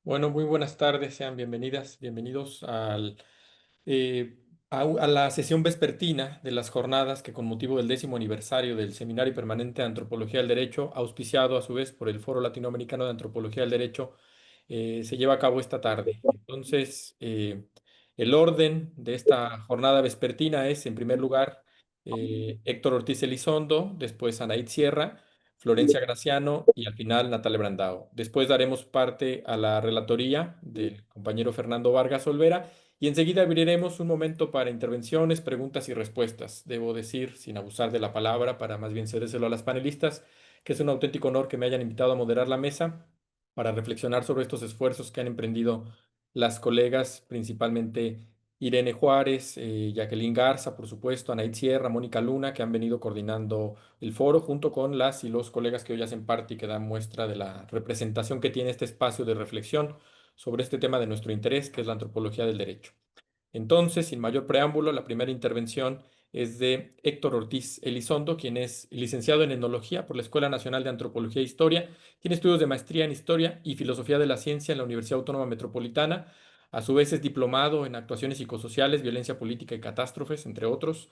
Bueno, muy buenas tardes, sean bienvenidas, bienvenidos a la sesión vespertina de las jornadas que con motivo del 10º aniversario del Seminario Permanente de Antropología del Derecho, auspiciado a su vez por el Foro Latinoamericano de Antropología del Derecho, se lleva a cabo esta tarde. Entonces, el orden de esta jornada vespertina es, en primer lugar, Héctor Ortiz Elizondo, después Anaid Sierra, Florencia Graciano y al final Natalia Brandao. Después daremos parte a la relatoría del compañero Fernando Vargas Olvera y enseguida abriremos un momento para intervenciones, preguntas y respuestas. Debo decir, sin abusar de la palabra, para más bien cedérselo a las panelistas, que es un auténtico honor que me hayan invitado a moderar la mesa para reflexionar sobre estos esfuerzos que han emprendido las colegas, principalmente Irene Juárez, Jacqueline Garza, por supuesto, Anaid Sierra, Mónica Luna, que han venido coordinando el foro junto con las y los colegas que hoy hacen parte y que dan muestra de la representación que tiene este espacio de reflexión sobre este tema de nuestro interés, que es la antropología del derecho. Entonces, sin mayor preámbulo, la primera intervención es de Héctor Ortiz Elizondo, quien es licenciado en Etnología por la Escuela Nacional de Antropología e Historia, tiene estudios de maestría en Historia y Filosofía de la Ciencia en la Universidad Autónoma Metropolitana. A su vez es diplomado en Actuaciones Psicosociales, Violencia Política y Catástrofes, entre otros.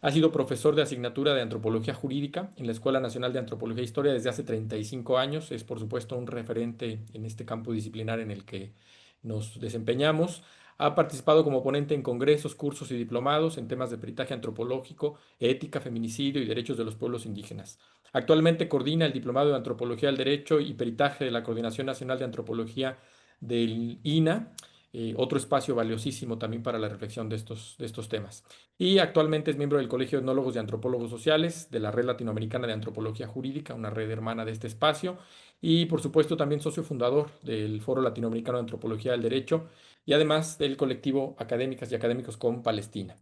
Ha sido profesor de asignatura de Antropología Jurídica en la Escuela Nacional de Antropología e Historia desde hace 35 años. Es, por supuesto, un referente en este campo disciplinar en el que nos desempeñamos. Ha participado como ponente en congresos, cursos y diplomados en temas de peritaje antropológico, ética, feminicidio y derechos de los pueblos indígenas. Actualmente coordina el Diplomado de Antropología del Derecho y Peritaje de la Coordinación Nacional de Antropología del INA, otro espacio valiosísimo también para la reflexión de estos temas. Y actualmente es miembro del Colegio de Etnólogos y Antropólogos Sociales, de la Red Latinoamericana de Antropología Jurídica, una red hermana de este espacio, y por supuesto también socio fundador del Foro Latinoamericano de Antropología del Derecho y además del colectivo Académicas y Académicos con Palestina.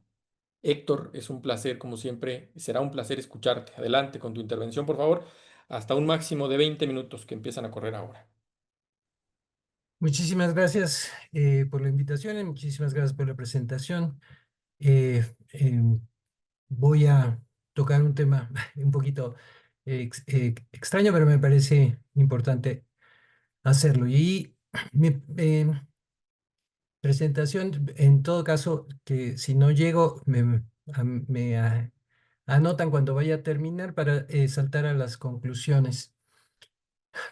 Héctor, es un placer, como siempre, será un placer escucharte. Adelante con tu intervención, por favor, hasta un máximo de 20 minutos que empiezan a correr ahora. Muchísimas gracias por la invitación y muchísimas gracias por la presentación. Eh, em, Voy a tocar un tema un poquito extraño, pero me parece importante hacerlo. Y mi presentación, en todo caso, que si no llego, anotan cuando vaya a terminar para saltar a las conclusiones.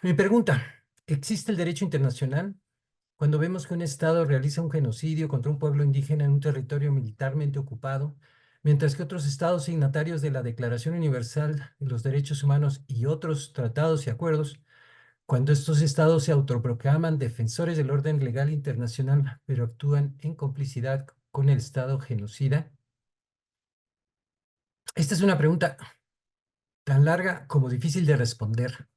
Mi pregunta, ¿existe el derecho internacional? Cuando vemos que un Estado realiza un genocidio contra un pueblo indígena en un territorio militarmente ocupado, mientras que otros Estados signatarios de la Declaración Universal de los Derechos Humanos y otros tratados y acuerdos, cuando estos Estados se autoproclaman defensores del orden legal internacional, pero actúan en complicidad con el Estado genocida. Esta es una pregunta tan larga como difícil de responder.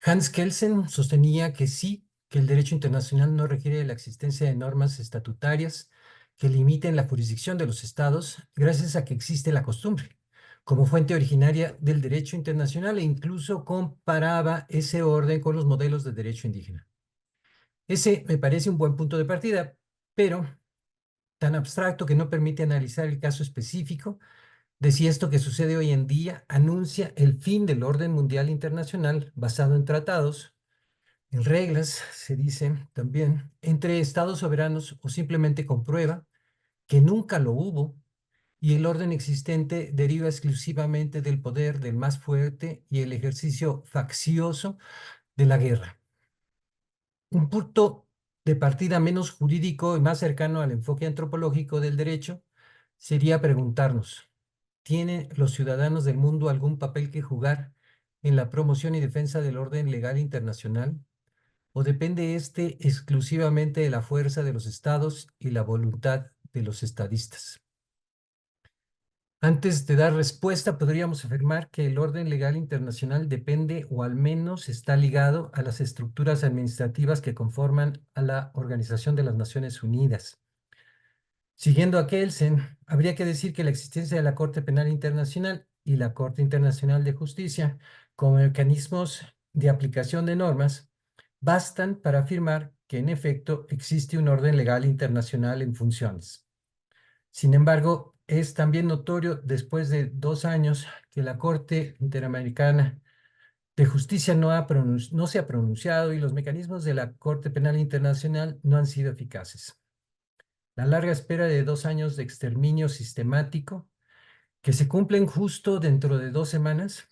Hans Kelsen sostenía que sí, que el derecho internacional no requiere de la existencia de normas estatutarias que limiten la jurisdicción de los estados, gracias a que existe la costumbre, como fuente originaria del derecho internacional, e incluso comparaba ese orden con los modelos de derecho indígena. Ese me parece un buen punto de partida, pero tan abstracto que no permite analizar el caso específico de si esto que sucede hoy en día anuncia el fin del orden mundial internacional basado en tratados, en reglas, se dice también, entre estados soberanos, o simplemente comprueba que nunca lo hubo y el orden existente deriva exclusivamente del poder del más fuerte y el ejercicio faccioso de la guerra. Un punto de partida menos jurídico y más cercano al enfoque antropológico del derecho sería preguntarnos, ¿tienen los ciudadanos del mundo algún papel que jugar en la promoción y defensa del orden legal internacional? ¿O depende este exclusivamente de la fuerza de los estados y la voluntad de los estadistas? Antes de dar respuesta, podríamos afirmar que el orden legal internacional depende, o al menos está ligado, a las estructuras administrativas que conforman a la Organización de las Naciones Unidas. Siguiendo a Kelsen, habría que decir que la existencia de la Corte Penal Internacional y la Corte Internacional de Justicia como mecanismos de aplicación de normas bastan para afirmar que en efecto existe un orden legal internacional en funciones. Sin embargo, es también notorio después de 2 años que la Corte Interamericana de Justicia no se ha pronunciado y los mecanismos de la Corte Penal Internacional no han sido eficaces. La larga espera de 2 años de exterminio sistemático que se cumplen justo dentro de 2 semanas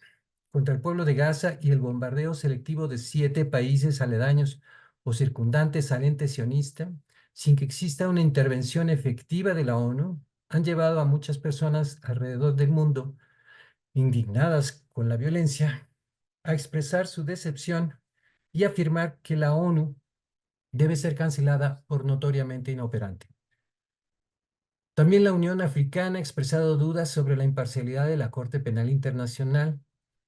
contra el pueblo de Gaza y el bombardeo selectivo de 7 países aledaños o circundantes al ente sionista, sin que exista una intervención efectiva de la ONU, han llevado a muchas personas alrededor del mundo, indignadas con la violencia, a expresar su decepción y afirmar que la ONU debe ser cancelada por notoriamente inoperante. También la Unión Africana ha expresado dudas sobre la imparcialidad de la Corte Penal Internacional,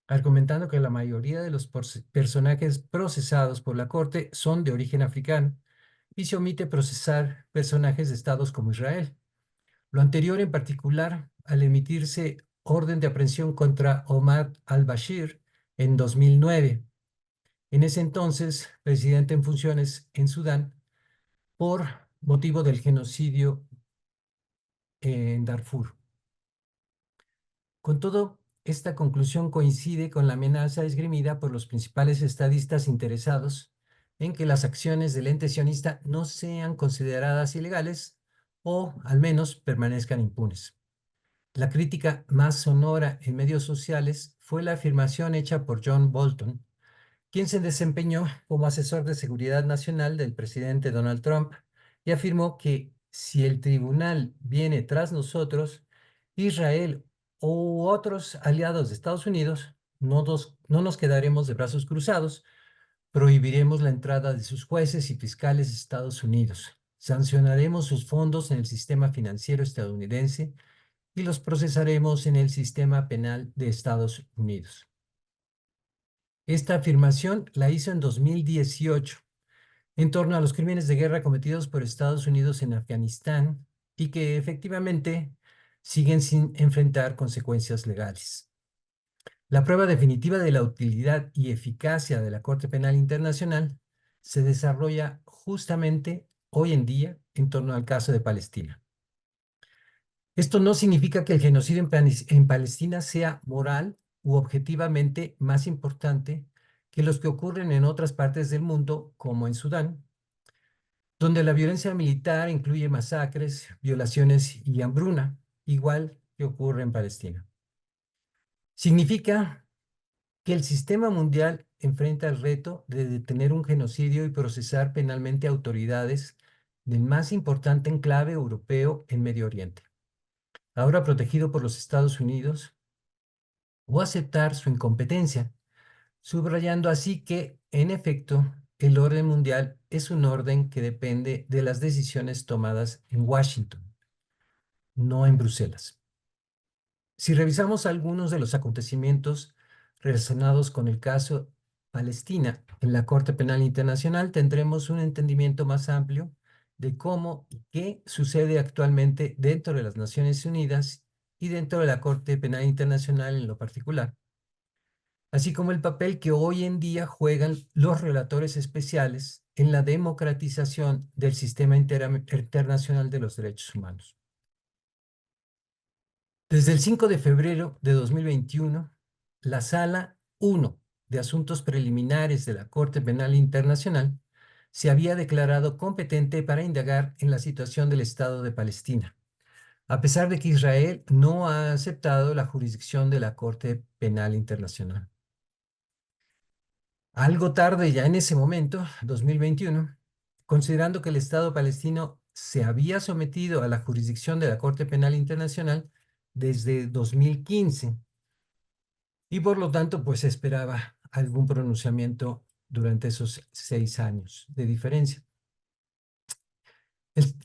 argumentando que la mayoría de los personajes procesados por la Corte son de origen africano y se omite procesar personajes de estados como Israel. Lo anterior en particular al emitirse orden de aprehensión contra Omar al-Bashir en 2009, en ese entonces presidente en funciones en Sudán, por motivo del genocidio en Darfur. Con todo, esta conclusión coincide con la amenaza esgrimida por los principales estadistas interesados en que las acciones del ente sionista no sean consideradas ilegales o al menos permanezcan impunes. La crítica más sonora en medios sociales fue la afirmación hecha por John Bolton, quien se desempeñó como asesor de seguridad nacional del presidente Donald Trump y afirmó que si el tribunal viene tras nosotros, Israel u otros aliados de Estados Unidos, no nos quedaremos de brazos cruzados, prohibiremos la entrada de sus jueces y fiscales de Estados Unidos, sancionaremos sus fondos en el sistema financiero estadounidense y los procesaremos en el sistema penal de Estados Unidos. Esta afirmación la hizo en 2018 en torno a los crímenes de guerra cometidos por Estados Unidos en Afganistán y que efectivamente siguen sin enfrentar consecuencias legales. La prueba definitiva de la utilidad y eficacia de la Corte Penal Internacional se desarrolla justamente hoy en día en torno al caso de Palestina. Esto no significa que el genocidio en Palestina sea moral u objetivamente más importante que los que ocurren en otras partes del mundo, como en Sudán, donde la violencia militar incluye masacres, violaciones y hambruna, igual que ocurre en Palestina. Significa que el sistema mundial enfrenta el reto de detener un genocidio y procesar penalmente a autoridades del más importante enclave europeo en Medio Oriente, ahora protegido por los Estados Unidos, o aceptar su incompetencia, subrayando así que, en efecto, el orden mundial es un orden que depende de las decisiones tomadas en Washington, no en Bruselas. Si revisamos algunos de los acontecimientos relacionados con el caso Palestina en la Corte Penal Internacional, tendremos un entendimiento más amplio de cómo y qué sucede actualmente dentro de las Naciones Unidas y dentro de la Corte Penal Internacional en lo particular, así como el papel que hoy en día juegan los relatores especiales en la democratización del sistema internacional de los derechos humanos. Desde el 5 de febrero de 2021, la Sala 1 de Asuntos Preliminares de la Corte Penal Internacional se había declarado competente para indagar en la situación del Estado de Palestina, a pesar de que Israel no ha aceptado la jurisdicción de la Corte Penal Internacional. Algo tarde ya en ese momento, 2021, considerando que el Estado palestino se había sometido a la jurisdicción de la Corte Penal Internacional desde 2015 y por lo tanto pues se esperaba algún pronunciamiento durante esos 6 años de diferencia.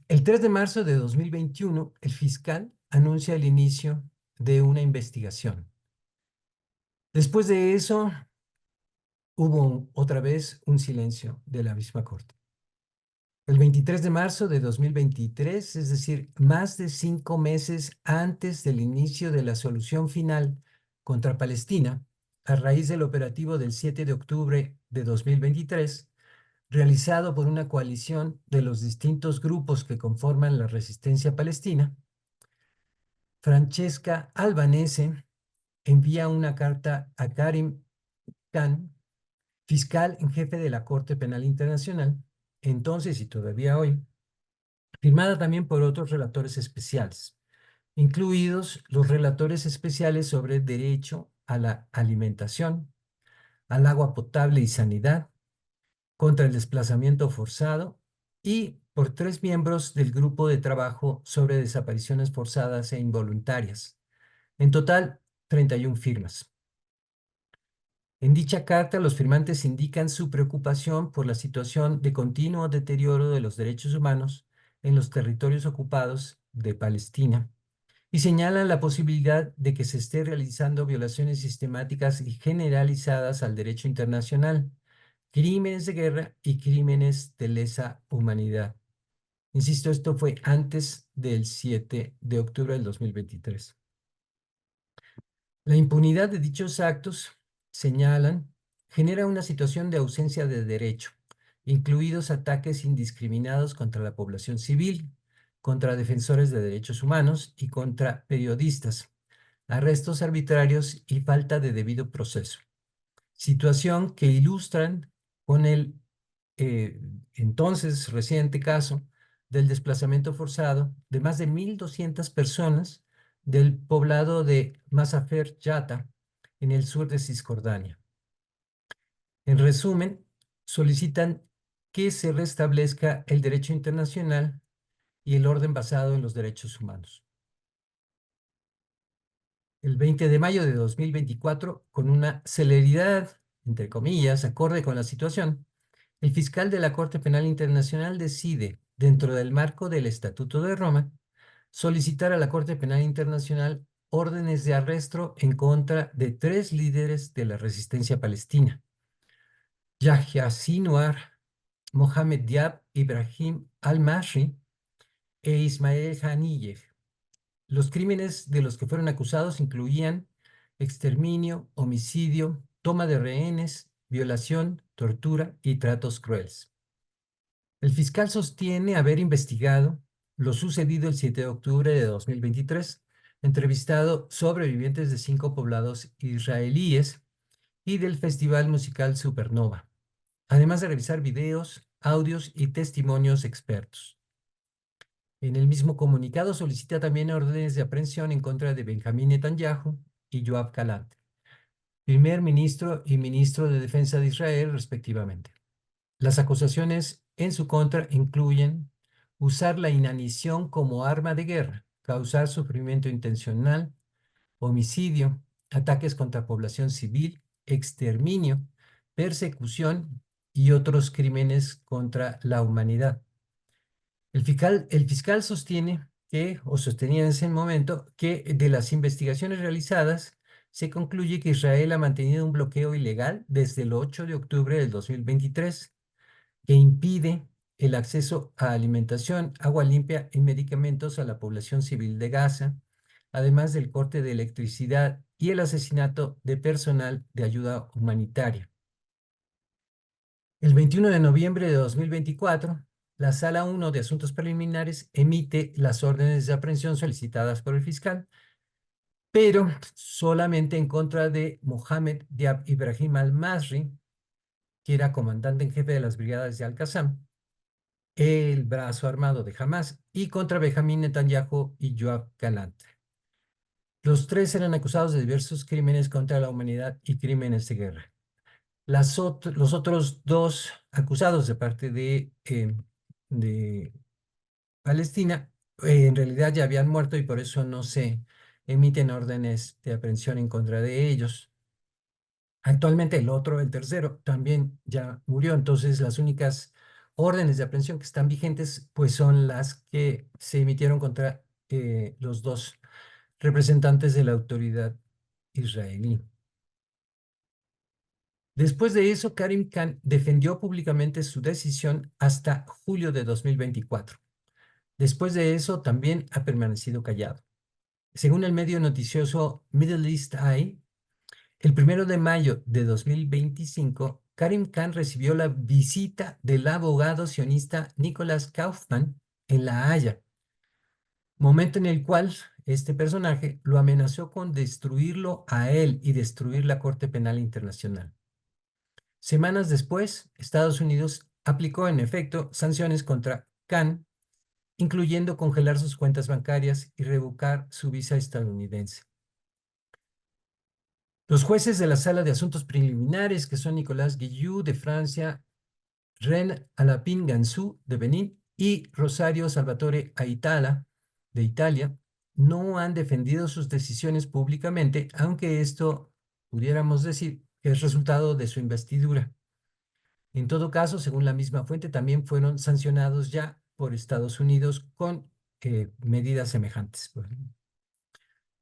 El 3 de marzo de 2021, el fiscal anuncia el inicio de una investigación. Después de eso, hubo otra vez un silencio de la misma Corte. El 23 de marzo de 2023, es decir, más de 5 meses antes del inicio de la solución final contra Palestina, a raíz del operativo del 7 de octubre de 2023, realizado por una coalición de los distintos grupos que conforman la resistencia palestina, Francesca Albanese envía una carta a Karim Khan, fiscal en jefe de la Corte Penal Internacional, entonces y todavía hoy, firmada también por otros relatores especiales, incluidos los relatores especiales sobre derecho a la alimentación, al agua potable y sanidad, contra el desplazamiento forzado y por 3 miembros del grupo de trabajo sobre desapariciones forzadas e involuntarias. En total, 31 firmas. En dicha carta, los firmantes indican su preocupación por la situación de continuo deterioro de los derechos humanos en los territorios ocupados de Palestina y señalan la posibilidad de que se esté realizando violaciones sistemáticas y generalizadas al derecho internacional, crímenes de guerra y crímenes de lesa humanidad. Insisto, esto fue antes del 7 de octubre del 2023. La impunidad de dichos actos, señalan, genera una situación de ausencia de derecho, incluidos ataques indiscriminados contra la población civil, contra defensores de derechos humanos y contra periodistas, arrestos arbitrarios y falta de debido proceso. Situación que ilustran con el eh, entonces reciente caso del desplazamiento forzado de más de 1,200 personas del poblado de Masafer Yatta, en el sur de Cisjordania. En resumen, solicitan que se restablezca el derecho internacional y el orden basado en los derechos humanos. El 20 de mayo de 2024, con una celeridad, entre comillas, acorde con la situación, el fiscal de la Corte Penal Internacional decide, dentro del marco del Estatuto de Roma, solicitar a la Corte Penal Internacional órdenes de arresto en contra de 3 líderes de la resistencia palestina: Yahya Sinwar, Mohamed Diab, Ibrahim al-Masri e Ismael Haniyeh. Los crímenes de los que fueron acusados incluían exterminio, homicidio, toma de rehenes, violación, tortura y tratos crueles. El fiscal sostiene haber investigado lo sucedido el 7 de octubre de 2023, entrevistado sobrevivientes de 5 poblados israelíes y del festival musical Supernova, además de revisar videos, audios y testimonios expertos. En el mismo comunicado solicita también órdenes de aprehensión en contra de Benjamín Netanyahu y Yoav Gallant, primer ministro y ministro de Defensa de Israel, respectivamente. Las acusaciones en su contra incluyen usar la inanición como arma de guerra, causar sufrimiento intencional, homicidio, ataques contra población civil, exterminio, persecución y otros crímenes contra la humanidad. El fiscal sostiene que, o sostenía en ese momento, que de las investigaciones realizadas se concluye que Israel ha mantenido un bloqueo ilegal desde el 8 de octubre del 2023 que impide el acceso a alimentación, agua limpia y medicamentos a la población civil de Gaza, además del corte de electricidad y el asesinato de personal de ayuda humanitaria. El 21 de noviembre de 2024, la Sala 1 de Asuntos Preliminares emite las órdenes de aprehensión solicitadas por el fiscal, pero solamente en contra de Mohamed Diab Ibrahim al-Masri, que era comandante en jefe de las brigadas de Al-Qassam, el brazo armado de Hamas, y contra Benjamín Netanyahu y Yoav Gallant. Los 3 eran acusados de diversos crímenes contra la humanidad y crímenes de guerra. Los otros 2 acusados de parte de Palestina en realidad ya habían muerto y por eso no se emiten órdenes de aprehensión en contra de ellos. Actualmente el tercero, también ya murió, entonces las únicas órdenes de aprehensión que están vigentes pues son las que se emitieron contra los 2 representantes de la autoridad israelí. Después de eso, Karim Khan defendió públicamente su decisión hasta julio de 2024. Después de eso, también ha permanecido callado. Según el medio noticioso Middle East Eye, el 1 de mayo de 2025, Karim Khan recibió la visita del abogado sionista Nicholas Kaufman en La Haya, momento en el cual este personaje lo amenazó con destruirlo a él y destruir la Corte Penal Internacional. Semanas después, Estados Unidos aplicó en efecto sanciones contra Khan, incluyendo congelar sus cuentas bancarias y revocar su visa estadounidense. Los jueces de la Sala de Asuntos Preliminares, que son Nicolas Guillou de Francia, Ren Alapin Gansú de Benín y Rosario Salvatore Aitala de Italia, no han defendido sus decisiones públicamente, aunque esto pudiéramos decir que es resultado de su investidura. En todo caso, según la misma fuente, también fueron sancionados ya por Estados Unidos con medidas semejantes.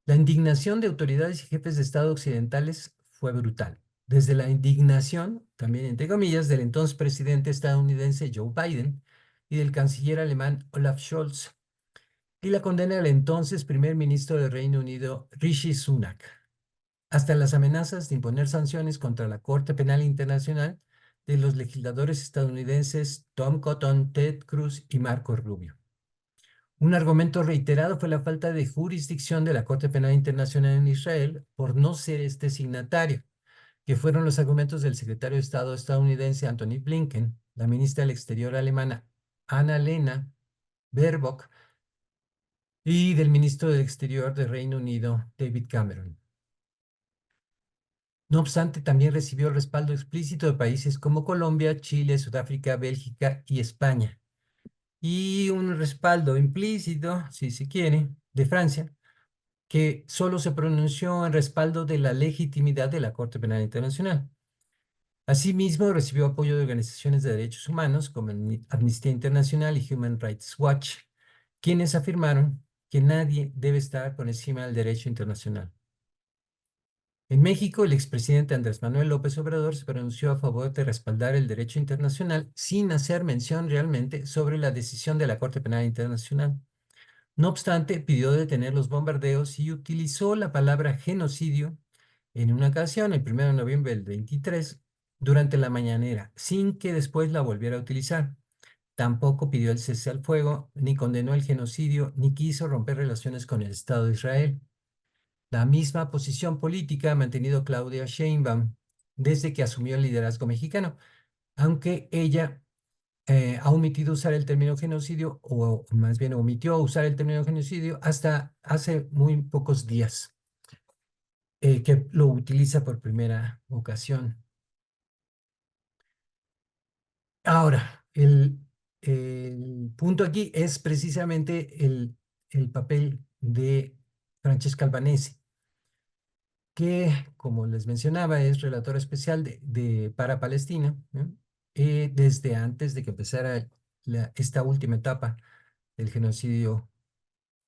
La indignación de autoridades y jefes de Estado occidentales fue brutal. Desde la indignación, también entre comillas, del entonces presidente estadounidense Joe Biden y del canciller alemán Olaf Scholz, y la condena del entonces primer ministro del Reino Unido Rishi Sunak, hasta las amenazas de imponer sanciones contra la Corte Penal Internacional de los legisladores estadounidenses Tom Cotton, Ted Cruz y Marco Rubio. Un argumento reiterado fue la falta de jurisdicción de la Corte Penal Internacional en Israel por no ser este signatario, que fueron los argumentos del secretario de Estado estadounidense Anthony Blinken, la ministra del Exterior alemana Annalena Baerbock y del ministro del Exterior del Reino Unido David Cameron. No obstante, también recibió el respaldo explícito de países como Colombia, Chile, Sudáfrica, Bélgica y España, y un respaldo implícito, si se quiere, de Francia, que solo se pronunció en respaldo de la legitimidad de la Corte Penal Internacional. Asimismo, recibió apoyo de organizaciones de derechos humanos como Amnistía Internacional y Human Rights Watch, quienes afirmaron que nadie debe estar por encima del derecho internacional. En México, el expresidente Andrés Manuel López Obrador se pronunció a favor de respaldar el derecho internacional sin hacer mención realmente sobre la decisión de la Corte Penal Internacional. No obstante, pidió detener los bombardeos y utilizó la palabra genocidio en una ocasión, el 1 de noviembre del 23, durante la mañanera, sin que después la volviera a utilizar. Tampoco pidió el cese al fuego, ni condenó el genocidio, ni quiso romper relaciones con el Estado de Israel. La misma posición política ha mantenido Claudia Sheinbaum desde que asumió el liderazgo mexicano, aunque ella ha omitido usar el término genocidio, o más bien omitió usar el término genocidio hasta hace muy pocos días, que lo utiliza por primera ocasión. Ahora, el punto aquí es precisamente el papel de Francesca Albanese, que, como les mencionaba, es relatora especial para Palestina, ¿no? Desde antes de que empezara esta última etapa del genocidio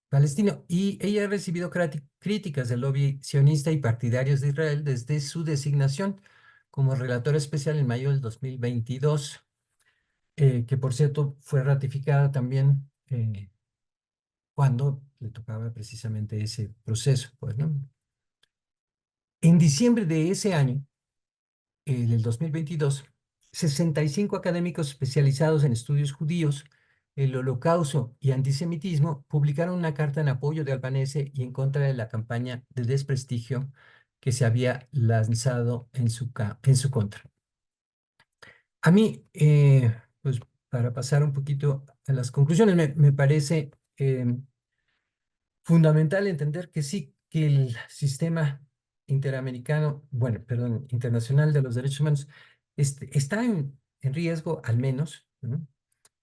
palestino. Y ella ha recibido críticas del lobby sionista y partidarios de Israel desde su designación como relatora especial en mayo del 2022, que por cierto fue ratificada también cuando le tocaba precisamente ese proceso, pues, ¿no? En diciembre de ese año, del 2022, 65 académicos especializados en estudios judíos, el Holocausto y antisemitismo publicaron una carta en apoyo de Albanese y en contra de la campaña de desprestigio que se había lanzado en su contra. A mí, pues para pasar un poquito a las conclusiones, me parece fundamental entender que sí, que el sistema interamericano, bueno, perdón, internacional de los derechos humanos está en riesgo al menos, ¿no?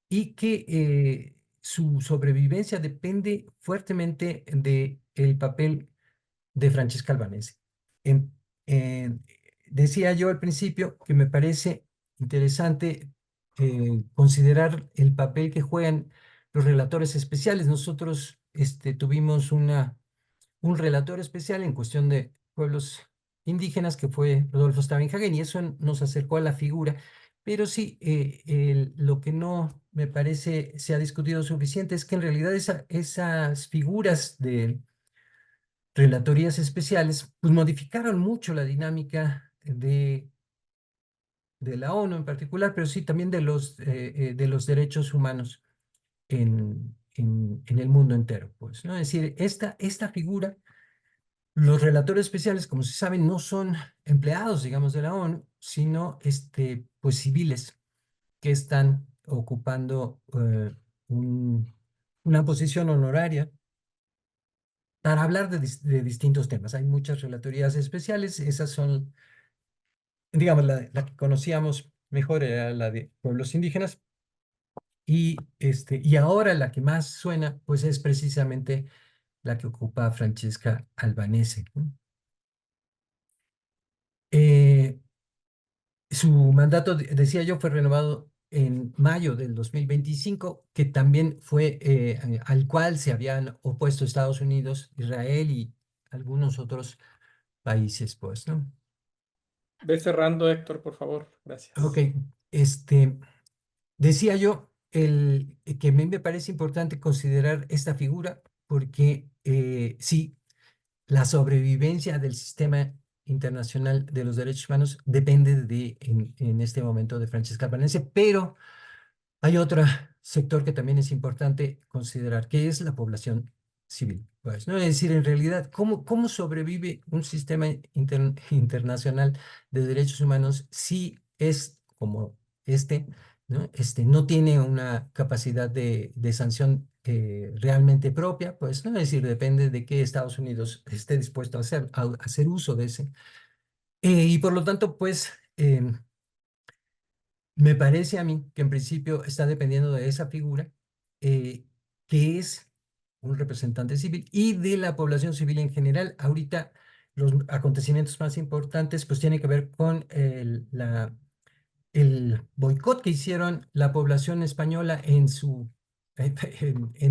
Y que su sobrevivencia depende fuertemente del papel de Francesca Albanese. En- en- Decía yo al principio que me parece interesante considerar el papel que juegan los relatores especiales. Nosotros tuvimos un relator especial en cuestión de pueblos indígenas, que fue Rodolfo Stavenhagen, y eso nos acercó a la figura. Pero sí, lo que no me parece se ha discutido suficiente es que en realidad esas figuras de relatorías especiales pues modificaron mucho la dinámica de la ONU en particular, pero sí también de los derechos humanos en el mundo entero, pues, ¿no? Es decir, esta figura Los relatores especiales, como se sabe, no son empleados, digamos, de la ONU, sino pues civiles que están ocupando una posición honoraria para hablar de distintos temas. Hay muchas relatorías especiales, esas son, digamos, la que conocíamos mejor era la de pueblos indígenas, y ahora la que más suena, pues es precisamente la que ocupa Francesca Albanese, ¿no? Eh, Su mandato, decía yo, fue renovado en mayo del 2025, que también fue al cual se habían opuesto Estados Unidos, Israel y algunos otros países, pues, ¿no? Ve cerrando, Héctor, por favor. Ok, Gracias. este, decía yo que a mí me parece importante considerar esta figura porque sí, la sobrevivencia del sistema internacional de los derechos humanos depende en este momento de Francesca Albanese, pero hay otro sector que también es importante considerar, que es la población civil. Pues, ¿no? Es decir, en realidad, ¿cómo sobrevive un sistema internacional de derechos humanos si es como este, ¿no? No tiene una capacidad de sanción realmente propia? Pues, ¿no? Es decir, depende de qué Estados Unidos esté dispuesto a hacer uso de ese. Y por lo tanto, pues, me parece a mí que en principio está dependiendo de esa figura, eh, que es un representante civil y de la población civil en general. Ahorita los acontecimientos más importantes pues tienen que ver con el boicot que hicieron la población española en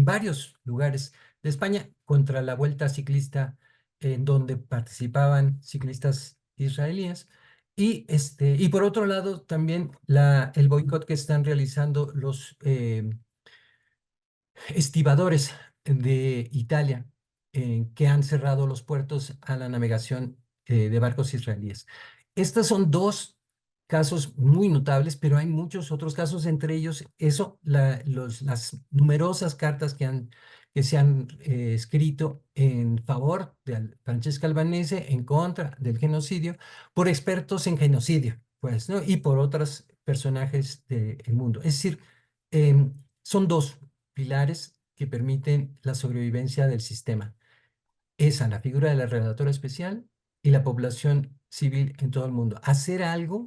varios lugares de España contra la Vuelta Ciclista en donde participaban ciclistas israelíes. Y por otro lado, también el boicot que están realizando los estibadores de Italia, que han cerrado los puertos a la navegación de barcos israelíes. Estos son dos casos muy notables, pero hay muchos otros casos, entre ellos las numerosas cartas que se han escrito en favor de Francesca Albanese, en contra del genocidio, por expertos en genocidio, pues, ¿no? Y por otros personajes del mundo. Es decir, son dos pilares que permiten la sobrevivencia del sistema. Esa, la figura de la relatora especial y la población civil en todo el mundo. Hacer algo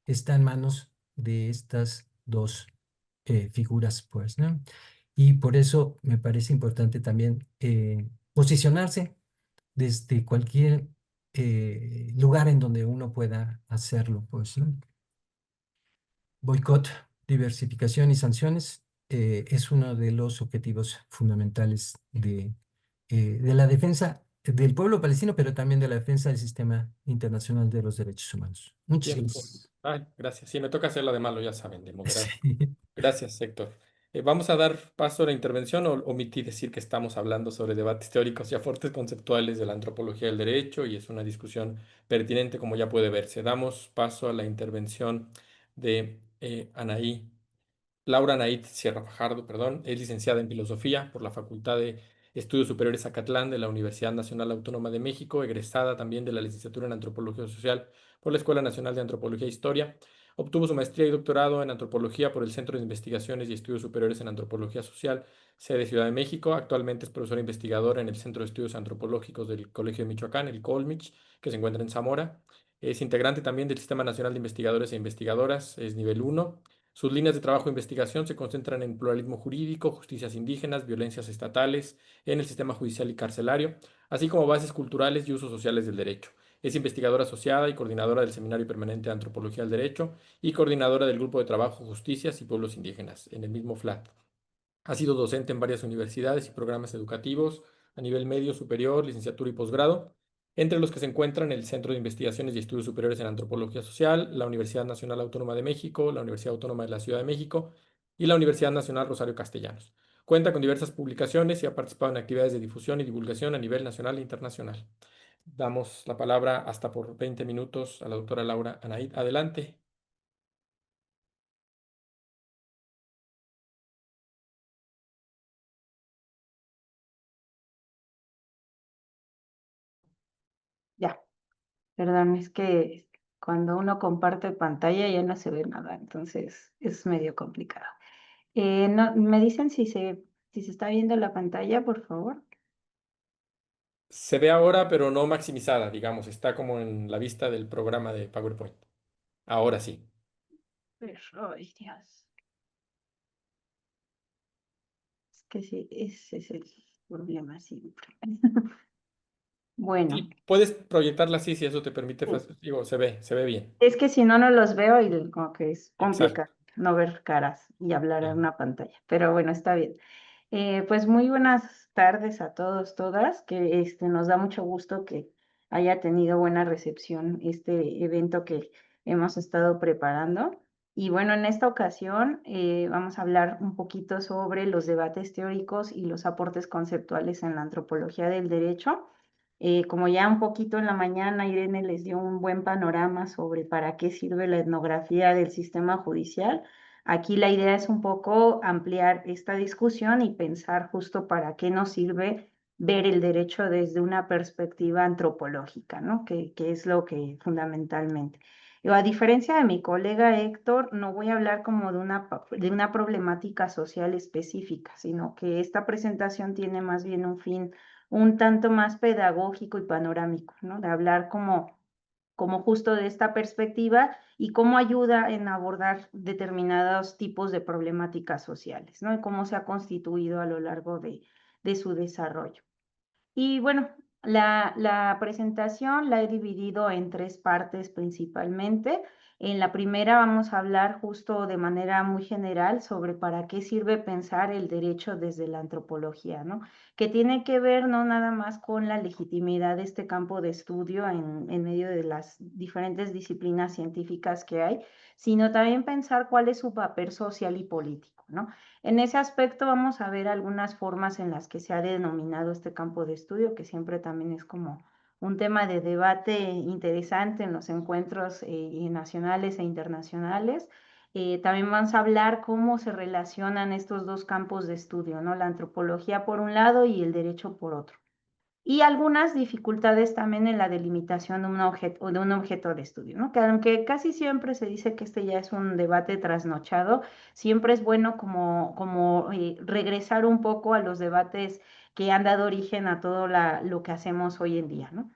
está en manos de estas dos figuras, pues, ¿no? Y por eso me parece importante también posicionarse desde cualquier lugar en donde uno pueda hacerlo, pues, ¿no? Boicot, diversificación y sanciones es uno de los objetivos fundamentales de la defensa del pueblo palestino, pero también de la defensa del sistema internacional de los derechos humanos. Muchas Tiempo. gracias. Ay, gracias. Sí, me toca hacer la de malo, ya saben, de moderar. Sí. Gracias, Héctor. Vamos a dar paso a la intervención o omití decir que estamos hablando sobre debates teóricos y aportes conceptuales de la antropología del derecho y es una discusión pertinente como ya puede verse. Damos paso a la intervención de Anaí. Laura Naid Sierra Fajardo, perdón, es licenciada en Filosofía por la Facultad de Estudios Superiores Acatlán de la Universidad Nacional Autónoma de México, egresada también de la licenciatura en Antropología Social por la Escuela Nacional de Antropología e Historia. Obtuvo su maestría y doctorado en Antropología por el Centro de Investigaciones y Estudios Superiores en Antropología Social, sede Ciudad de México. Actualmente es profesora investigadora en el Centro de Estudios Antropológicos del Colegio de Michoacán, el Colmich, que se encuentra en Zamora. Es integrante también del Sistema Nacional de Investigadores e Investigadoras, es nivel 1. Sus líneas de trabajo e investigación se concentran en pluralismo jurídico, justicias indígenas, violencias estatales en el sistema judicial y carcelario, así como bases culturales y usos sociales del derecho. Es investigadora asociada y coordinadora del Seminario Permanente de Antropología del Derecho y coordinadora del Grupo de Trabajo Justicias y Pueblos Indígenas en el mismo FLAT. Ha sido docente en varias universidades y programas educativos a nivel medio, superior, licenciatura y posgrado, entre los que se encuentran el Centro de Investigaciones y Estudios Superiores en Antropología Social, la Universidad Nacional Autónoma de México, la Universidad Autónoma de la Ciudad de México y la Universidad Nacional Rosario Castellanos. Cuenta con diversas publicaciones y ha participado en actividades de difusión y divulgación a nivel nacional e internacional. Damos la palabra hasta por 20 minutos a la doctora Laura Anaid. Adelante. Perdón, es que cuando uno comparte pantalla ya no se ve nada, entonces es medio complicado. ¿Me dicen si se está viendo la pantalla, por favor? Se ve ahora, pero no maximizada, digamos, está como en la vista del programa de PowerPoint. Ahora sí. Ay, Dios. Es que sí, ese es el problema siempre. Bueno, Sí, puedes proyectarla así si eso te permite, sí. digo, se ve bien. Es que si no, no los veo y como que es complicado Exacto. no ver caras y hablar en Sí. una pantalla. Pero bueno, está bien. Pues muy buenas tardes a todos, todas, que nos da mucho gusto que haya tenido buena recepción este evento que hemos estado preparando. Y bueno, en esta ocasión vamos a hablar un poquito sobre los debates teóricos y los aportes conceptuales en la antropología del derecho. Como ya un poquito en la mañana Irene les dio un buen panorama sobre para qué sirve la etnografía del sistema judicial. Aquí la idea es un poco ampliar esta discusión y pensar justo para qué nos sirve ver el derecho desde una perspectiva antropológica, ¿no? Que es lo que fundamentalmente. A diferencia de mi colega Héctor, no voy a hablar como de una problemática social específica, sino que esta presentación tiene más bien un fin un tanto más pedagógico y panorámico, ¿no? De hablar como justo de esta perspectiva y cómo ayuda en abordar determinados tipos de problemáticas sociales, ¿no? Y cómo se ha constituido a lo largo de su desarrollo. Y bueno, la presentación la he dividido en tres partes principalmente. En la primera vamos a hablar justo de manera muy general sobre para qué sirve pensar el derecho desde la antropología, ¿no? Que tiene que ver no nada más con la legitimidad de este campo de estudio en medio de las diferentes disciplinas científicas que hay, sino también pensar cuál es su papel social y político, ¿no? En ese aspecto vamos a ver algunas formas en las que se ha denominado este campo de estudio, que siempre también es como un tema de debate interesante en los encuentros nacionales e internacionales. También vamos a hablar cómo se relacionan estos dos campos de estudio, ¿no? La antropología por un lado y el derecho por otro y algunas dificultades también en la delimitación de un objeto de estudio, ¿no? Que aunque casi siempre se dice que este ya es un debate trasnochado, siempre es bueno como regresar un poco a los debates que han dado origen a todo lo que hacemos hoy en día, ¿no?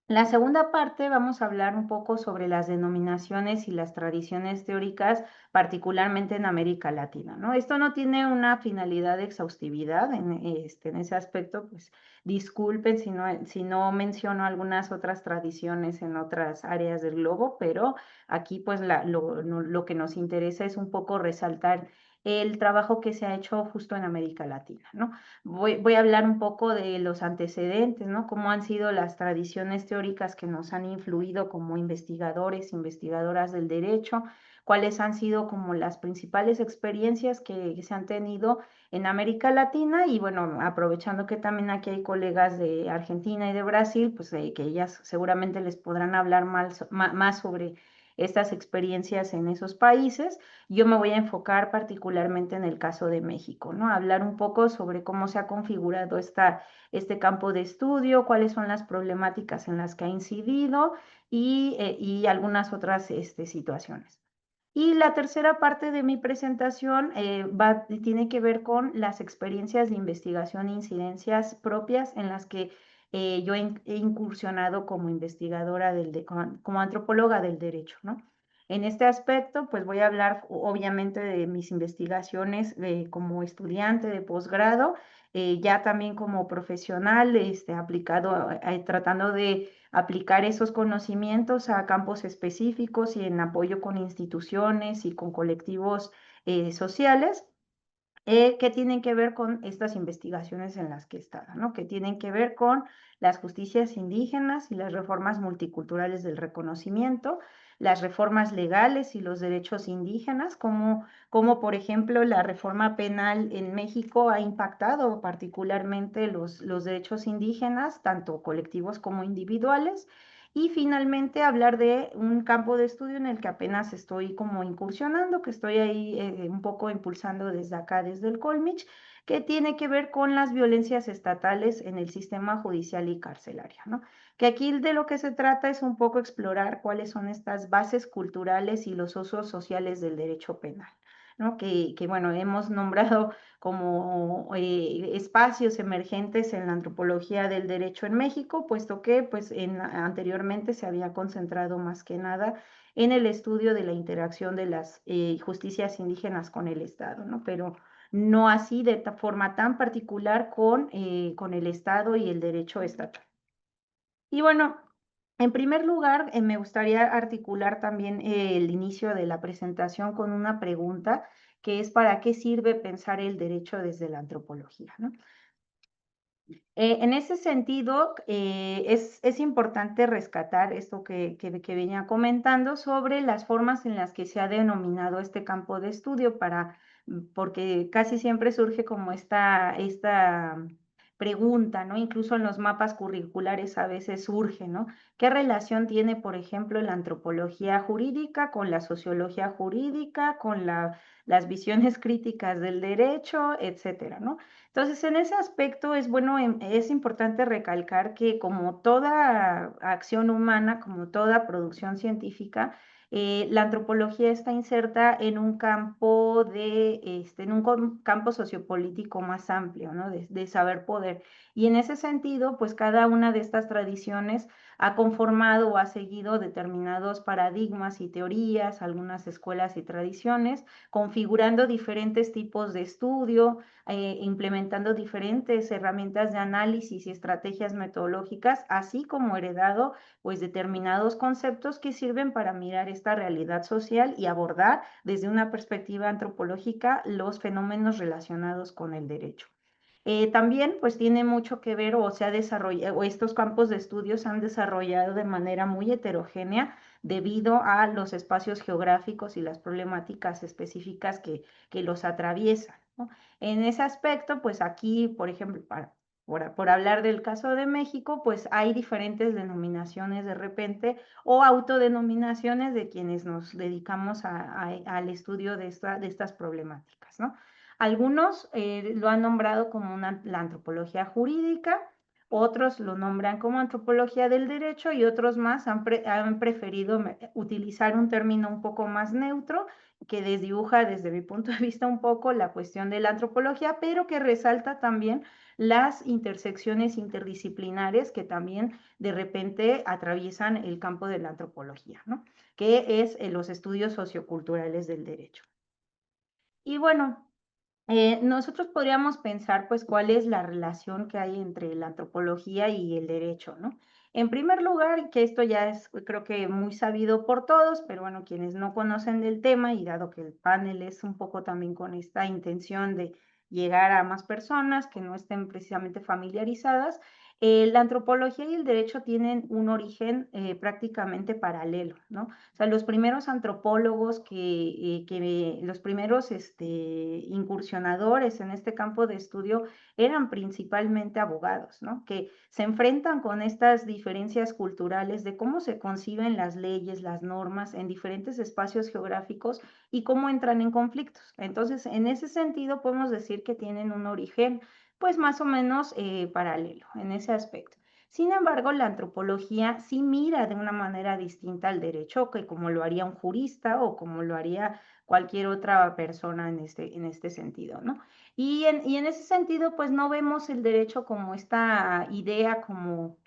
La segunda parte vamos a hablar un poco sobre las denominaciones y las tradiciones teóricas, particularmente en América Latina, ¿no? Esto no tiene una finalidad de exhaustividad en ese aspecto, pues disculpen si no menciono algunas otras tradiciones en otras áreas del globo, pero aquí pues lo que nos interesa es un poco resaltar el trabajo que se ha hecho justo en América Latina, ¿no? Voy a hablar un poco de los antecedentes, ¿no? Cómo han sido las tradiciones teóricas que nos han influido como investigadores, investigadoras del derecho, cuáles han sido como las principales experiencias que se han tenido en América Latina y bueno, aprovechando que también aquí hay colegas de Argentina y de Brasil, pues que ellas seguramente les podrán hablar más sobre estas experiencias en esos países. Yo me voy a enfocar particularmente en el caso de México, ¿no? Hablar un poco sobre cómo se ha configurado este campo de estudio, cuáles son las problemáticas en las que ha incidido y algunas otras situaciones. Y la tercera parte de mi presentación tiene que ver con las experiencias de investigación e incidencias propias en las que yo he incursionado como investigadora como antropóloga del derecho, ¿no? En este aspecto, pues voy a hablar obviamente de mis investigaciones como estudiante de posgrado, ya también como profesional, aplicado, tratando de aplicar esos conocimientos a campos específicos y en apoyo con instituciones y con colectivos sociales que tienen que ver con estas investigaciones en las que he estado, ¿no? Que tienen que ver con las justicias indígenas y las reformas multiculturales del reconocimiento, las reformas legales y los derechos indígenas, como por ejemplo la reforma penal en México ha impactado particularmente los derechos indígenas, tanto colectivos como individuales, Y finalmente hablar de un campo de estudio en el que apenas estoy como incursionando, que estoy ahí un poco impulsando desde acá, desde el Colmich, que tiene que ver con las violencias estatales en el sistema judicial y carcelario, ¿no? Que aquí de lo que se trata es un poco explorar cuáles son estas bases culturales y los usos sociales del derecho penal, ¿no? Bueno, hemos nombrado como espacios emergentes en la antropología del derecho en México, puesto que pues, anteriormente se había concentrado más que nada en el estudio de la interacción de las justicias indígenas con el Estado, ¿no? Pero no así de forma tan particular con el Estado y el derecho estatal. Y bueno, en primer lugar, me gustaría articular también el inicio de la presentación con una pregunta que es ¿para qué sirve pensar el derecho desde la antropología, ¿no? En ese sentido, es importante rescatar esto que venía comentando sobre las formas en las que se ha denominado este campo de estudio porque casi siempre surge como esta pregunta, ¿no? Incluso en los mapas curriculares a veces surge, ¿no? ¿Qué relación tiene, por ejemplo, la antropología jurídica con la sociología jurídica, con las visiones críticas del derecho, etcétera, ¿no? Entonces, en ese aspecto es importante recalcar que como toda acción humana, como toda producción científica, la antropología está inserta en un campo campo sociopolítico más amplio, ¿no? De saber poder. Y en ese sentido, pues cada una de estas tradiciones ha conformado o ha seguido determinados paradigmas y teorías, algunas escuelas y tradiciones, configurando diferentes tipos de estudio, implementando diferentes herramientas de análisis y estrategias metodológicas, así como heredado pues determinados conceptos que sirven para mirar esta realidad social y abordar desde una perspectiva antropológica los fenómenos relacionados con el derecho. También pues tiene mucho que ver o se ha desarrollado, o estos campos de estudio se han desarrollado de manera muy heterogénea debido a los espacios geográficos y las problemáticas específicas que los atraviesan, ¿no? En ese aspecto, pues aquí, por ejemplo, por hablar del caso de México, pues hay diferentes denominaciones de repente o autodenominaciones de quienes nos dedicamos al estudio de estas problemáticas, ¿no? Algunos lo han nombrado como la antropología jurídica, otros lo nombran como antropología del derecho y otros más han preferido utilizar un término un poco más neutro que desdibuja desde mi punto de vista un poco la cuestión de la antropología, pero que resalta también las intersecciones interdisciplinares que también de repente atraviesan el campo de la antropología, ¿no? Que es los estudios socioculturales del derecho. Y bueno, nosotros podríamos pensar, pues, cuál es la relación que hay entre la antropología y el derecho, ¿no? En primer lugar, que esto ya es, creo que muy sabido por todos, pero bueno, quienes no conocen del tema y dado que el panel es un poco también con esta intención de llegar a más personas que no estén precisamente familiarizadas, la antropología y el derecho tienen un origen prácticamente paralelo, ¿no? O sea, los primeros antropólogos los primeros incursionadores en este campo de estudio eran principalmente abogados, ¿no? Que se enfrentan con estas diferencias culturales de cómo se conciben las leyes, las normas en diferentes espacios geográficos y cómo entran en conflictos. Entonces, en ese sentido, podemos decir que tienen un origen, pues más o menos paralelo en ese aspecto. Sin embargo, la antropología sí mira de una manera distinta al derecho, que como lo haría un jurista o como lo haría cualquier otra persona en este sentido, ¿no? Y en ese sentido, pues no vemos el derecho como esta idea como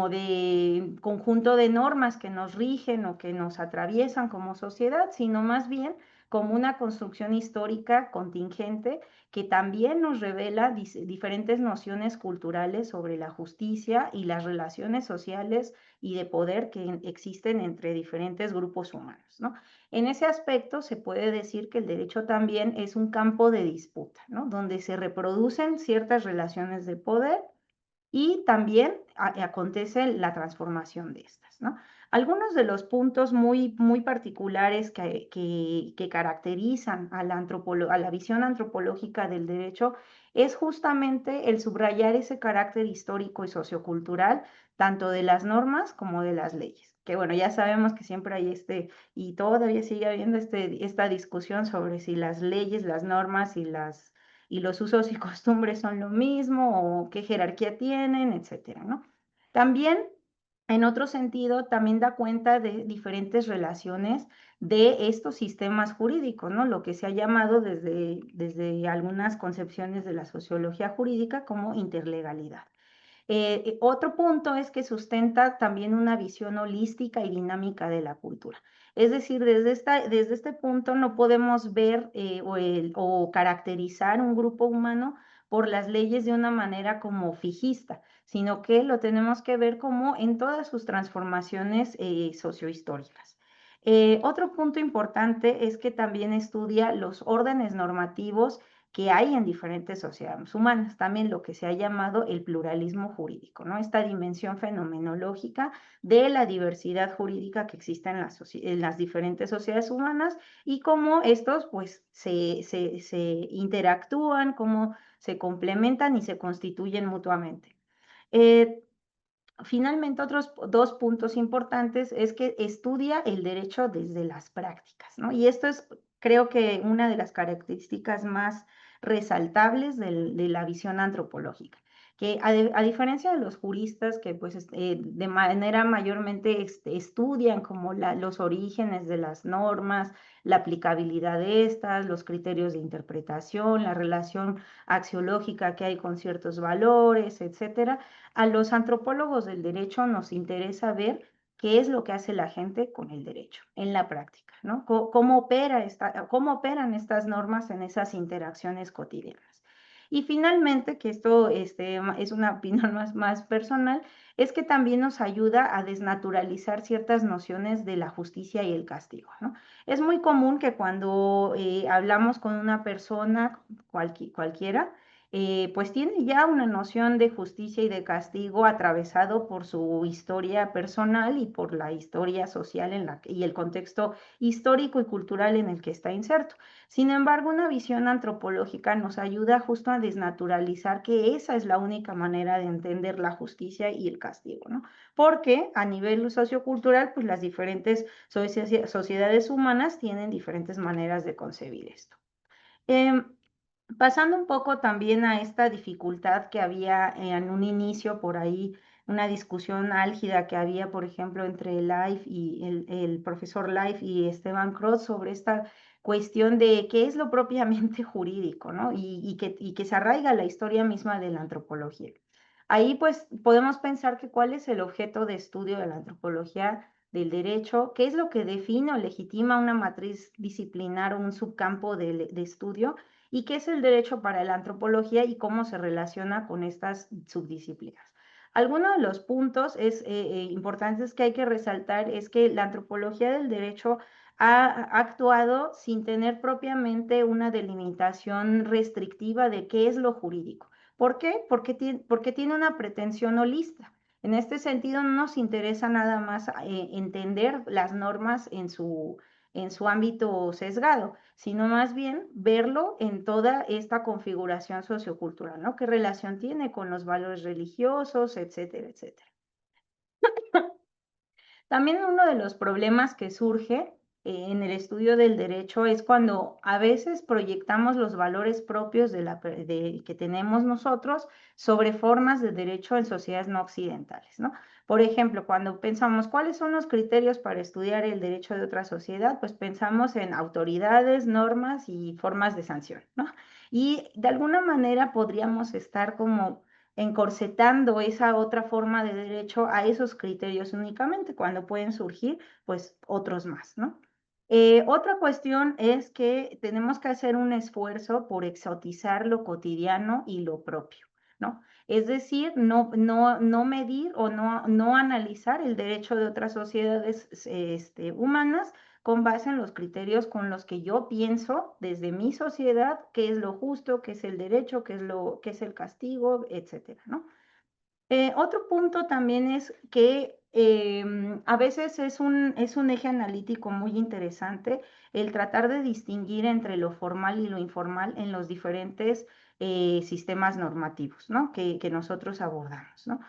de conjunto de normas que nos rigen o que nos atraviesan como sociedad, sino más bien como una construcción histórica contingente que también nos revela diferentes nociones culturales sobre la justicia y las relaciones sociales y de poder que existen entre diferentes grupos humanos, ¿no? En ese aspecto se puede decir que el derecho también es un campo de disputa, ¿no? Donde se reproducen ciertas relaciones de poder y también acontece la transformación de estas, ¿no? Algunos de los puntos muy particulares que caracterizan a la visión antropológica del derecho es justamente el subrayar ese carácter histórico y sociocultural tanto de las normas como de las leyes. Que bueno, ya sabemos que siempre hay y todavía sigue habiendo esta discusión sobre si las leyes, las normas y los usos y costumbres son lo mismo o qué jerarquía tienen, etcétera, ¿no? También, en otro sentido, también da cuenta de diferentes relaciones de estos sistemas jurídicos, ¿no? Lo que se ha llamado desde algunas concepciones de la sociología jurídica como interlegalidad. Otro punto es que sustenta también una visión holística y dinámica de la cultura. Es decir, desde este punto no podemos ver o caracterizar un grupo humano por las leyes de una manera como fijista, sino que lo tenemos que ver como en todas sus transformaciones sociohistóricas. Otro punto importante es que también estudia los órdenes normativos que hay en diferentes sociedades humanas, también lo que se ha llamado el pluralismo jurídico, ¿no? Esta dimensión fenomenológica de la diversidad jurídica que existe en las diferentes sociedades humanas y cómo estos pues se interactúan, cómo se complementan y se constituyen mutuamente. Eh, Finalmente, otros dos puntos importantes es que estudia el derecho desde las prácticas, ¿no? Y esto es, creo que, una de las características más resaltables de la visión antropológica, que a diferencia de los juristas que pues de manera mayormente estudian como los orígenes de las normas, la aplicabilidad de estas, los criterios de interpretación, la relación axiológica que hay con ciertos valores, etcétera. A los antropólogos del derecho nos interesa ver qué es lo que hace la gente con el derecho en la práctica, ¿no? Cómo operan estas normas en esas interacciones cotidianas. Y finalmente, que esto es una opinión más personal, es que también nos ayuda a desnaturalizar ciertas nociones de la justicia y el castigo, ¿no? Es muy común que cuando hablamos con una persona cualquiera, pues tiene ya una noción de justicia y de castigo atravesado por su historia personal y por la historia social y el contexto histórico y cultural en el que está inserto. Sin embargo, una visión antropológica nos ayuda justo a desnaturalizar que esa es la única manera de entender la justicia y el castigo, ¿no? Porque a nivel sociocultural, pues las diferentes sociedades humanas tienen diferentes maneras de concebir esto. Em, Pasando un poco también a esta dificultad que había en un inicio por ahí, una discusión álgida que había, por ejemplo, entre Leif y el profesor Leif y Esteban Cross sobre esta cuestión de qué es lo propiamente jurídico, ¿no? Y que se arraiga a la historia misma de la antropología. Ahí pues podemos pensar que cuál es el objeto de estudio de la antropología del derecho, qué es lo que define o legitima una matriz disciplinar o un subcampo de estudio y qué es el derecho para la antropología y cómo se relaciona con estas subdisciplinas. Algunos de los puntos importantes que hay que resaltar es que la antropología del derecho ha actuado sin tener propiamente una delimitación restrictiva de qué es lo jurídico. ¿Por qué? Porque tiene una pretensión holista. En este sentido, no nos interesa nada más entender las normas en su ámbito sesgado, sino más bien verlo en toda esta configuración sociocultural, ¿no? ¿Qué relación tiene con los valores religiosos, etcétera, etcétera? También uno de los problemas que surge en el estudio del derecho es cuando a veces proyectamos los valores propios que tenemos nosotros sobre formas de derecho en sociedades no occidentales, ¿no? Por ejemplo, cuando pensamos cuáles son los criterios para estudiar el derecho de otra sociedad, pues pensamos en autoridades, normas y formas de sanción, ¿no? Y de alguna manera podríamos estar como encorsetando esa otra forma de derecho a esos criterios únicamente, cuando pueden surgir, pues, otros más, ¿no? Otra cuestión es que tenemos que hacer un esfuerzo por exotizar lo cotidiano y lo propio, ¿no? Es decir, no medir o no analizar el derecho de otras sociedades humanas con base en los criterios con los que yo pienso desde mi sociedad qué es lo justo, qué es el derecho, qué es el castigo, etcétera, ¿no? Otro punto también es que a veces es un eje analítico muy interesante el tratar de distinguir entre lo formal y lo informal en los diferentes sistemas normativos, ¿no? que nosotros abordamos, ¿no?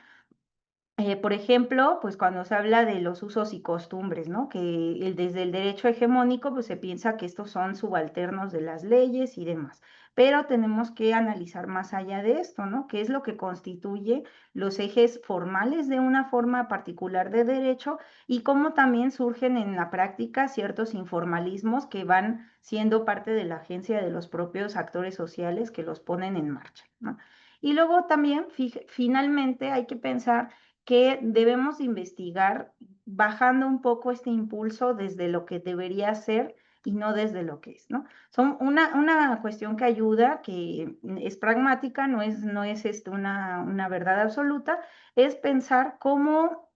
Por ejemplo, pues cuando se habla de los usos y costumbres, ¿no? Que desde el derecho hegemónico, pues se piensa que estos son subalternos de las leyes y demás. Pero tenemos que analizar más allá de esto, ¿no? ¿Qué es lo que constituye los ejes formales de una forma particular de derecho y cómo también surgen en la práctica ciertos informalismos que van siendo parte de la agencia de los propios actores sociales que los ponen en marcha, ¿no? Y luego también, finalmente, hay que pensar que debemos investigar bajando un poco este impulso desde lo que debería ser y no desde lo que es, ¿no? Son una cuestión que ayuda, que es pragmática, no es una verdad absoluta, es pensar cómo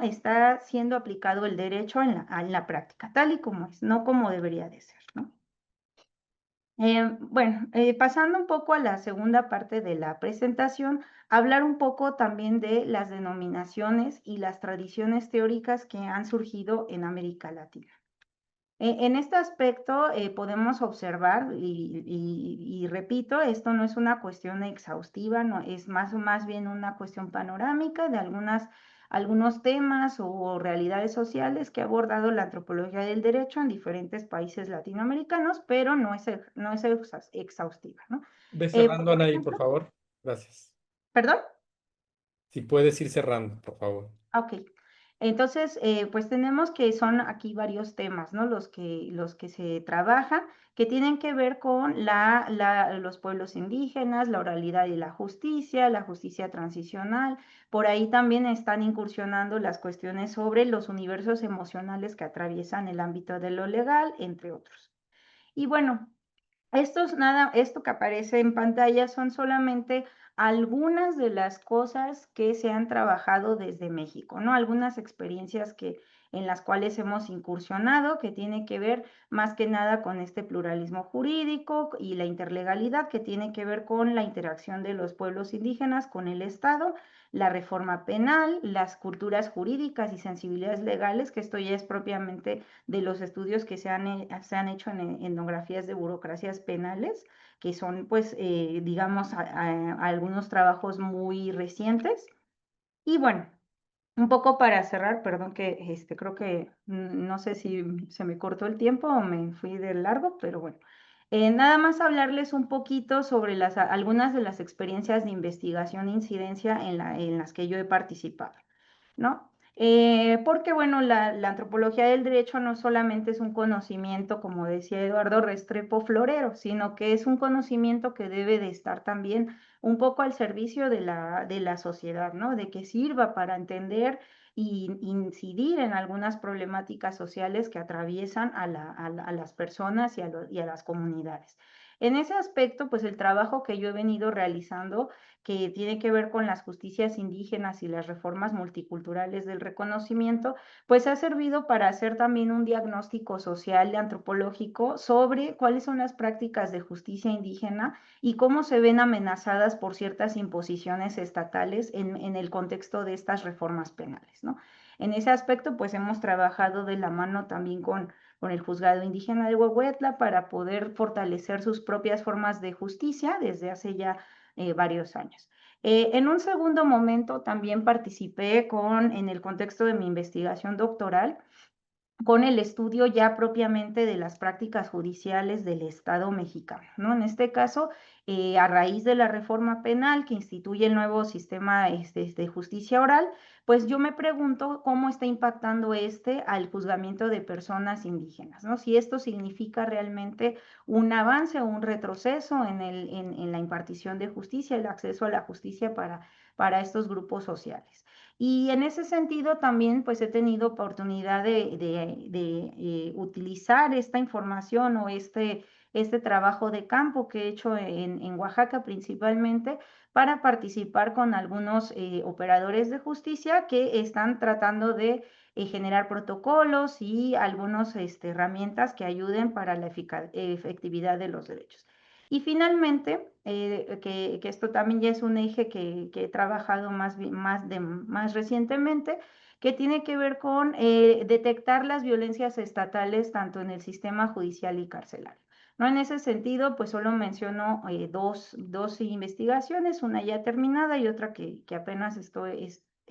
está siendo aplicado el derecho en la práctica, tal y como es, no como debería de ser, ¿no? Bueno, pasando un poco a la segunda parte de la presentación, hablar un poco también de las denominaciones y las tradiciones teóricas que han surgido en América Latina. En este aspecto podemos observar, y repito, esto no es una cuestión exhaustiva, no, es más bien una cuestión panorámica de algunos temas o realidades sociales que ha abordado la antropología del derecho en diferentes países latinoamericanos, pero no es exhaustiva, ¿no? Ve cerrando, Por Anaí, por ejemplo, favor. Gracias. ¿perdón? Si puedes ir cerrando, por favor. Ok. Entonces, pues tenemos que son aquí varios temas, ¿no? Los que se trabajan, que tienen que ver con los pueblos indígenas, la oralidad y la justicia transicional. Por ahí también están incursionando las cuestiones sobre los universos emocionales que atraviesan el ámbito de lo legal, entre otros. Y bueno, esto que aparece en pantalla son solamente algunas de las cosas que se han trabajado desde México, ¿no? Algunas experiencias en las cuales hemos incursionado, que tiene que ver más que nada con este pluralismo jurídico y la interlegalidad, que tiene que ver con la interacción de los pueblos indígenas con el Estado, la reforma penal, las culturas jurídicas y sensibilidades legales, que esto ya es propiamente de los estudios que se han hecho en etnografías de burocracias penales, que son, pues, digamos, algunos trabajos muy recientes. Y bueno, un poco para cerrar, perdón que creo que no sé si se me cortó el tiempo o me fui de largo, pero bueno. Nada más hablarles un poquito sobre algunas de las experiencias de investigación e incidencia en las que yo he participado, ¿no? Porque, bueno, la antropología del derecho no solamente es un conocimiento, como decía Eduardo Restrepo, florero, sino que es un conocimiento que debe de estar también un poco al servicio de la sociedad, ¿no? De que sirva para entender y incidir en algunas problemáticas sociales que atraviesan a las personas y a las comunidades. En ese aspecto, pues el trabajo que yo he venido realizando, que tiene que ver con las justicias indígenas y las reformas multiculturales del reconocimiento, pues ha servido para hacer también un diagnóstico social y antropológico sobre cuáles son las prácticas de justicia indígena y cómo se ven amenazadas por ciertas imposiciones estatales en el contexto de estas reformas penales, ¿no? En ese aspecto, pues hemos trabajado de la mano también con el Juzgado Indígena de Huehuetla para poder fortalecer sus propias formas de justicia desde hace ya varios años. En un segundo momento también participé en el contexto de mi investigación doctoral, con el estudio ya propiamente de las prácticas judiciales del Estado mexicano, ¿no? En este caso, a raíz de la reforma penal que instituye el nuevo sistema de justicia oral, pues yo me pregunto cómo está impactando al juzgamiento de personas indígenas, ¿no? Si esto significa realmente un avance o un retroceso en la impartición de justicia, el acceso a la justicia para estos grupos sociales. Y en ese sentido también pues he tenido oportunidad de utilizar esta información o este trabajo de campo que he hecho en Oaxaca principalmente para participar con algunos operadores de justicia que están tratando de generar protocolos y algunas herramientas que ayuden para la efectividad de los derechos. Y finalmente, que esto también ya es un eje que he trabajado más recientemente, que tiene que ver con detectar las violencias estatales tanto en el sistema judicial y carcelario, ¿no? En ese sentido, pues solo menciono dos investigaciones, una ya terminada y otra que apenas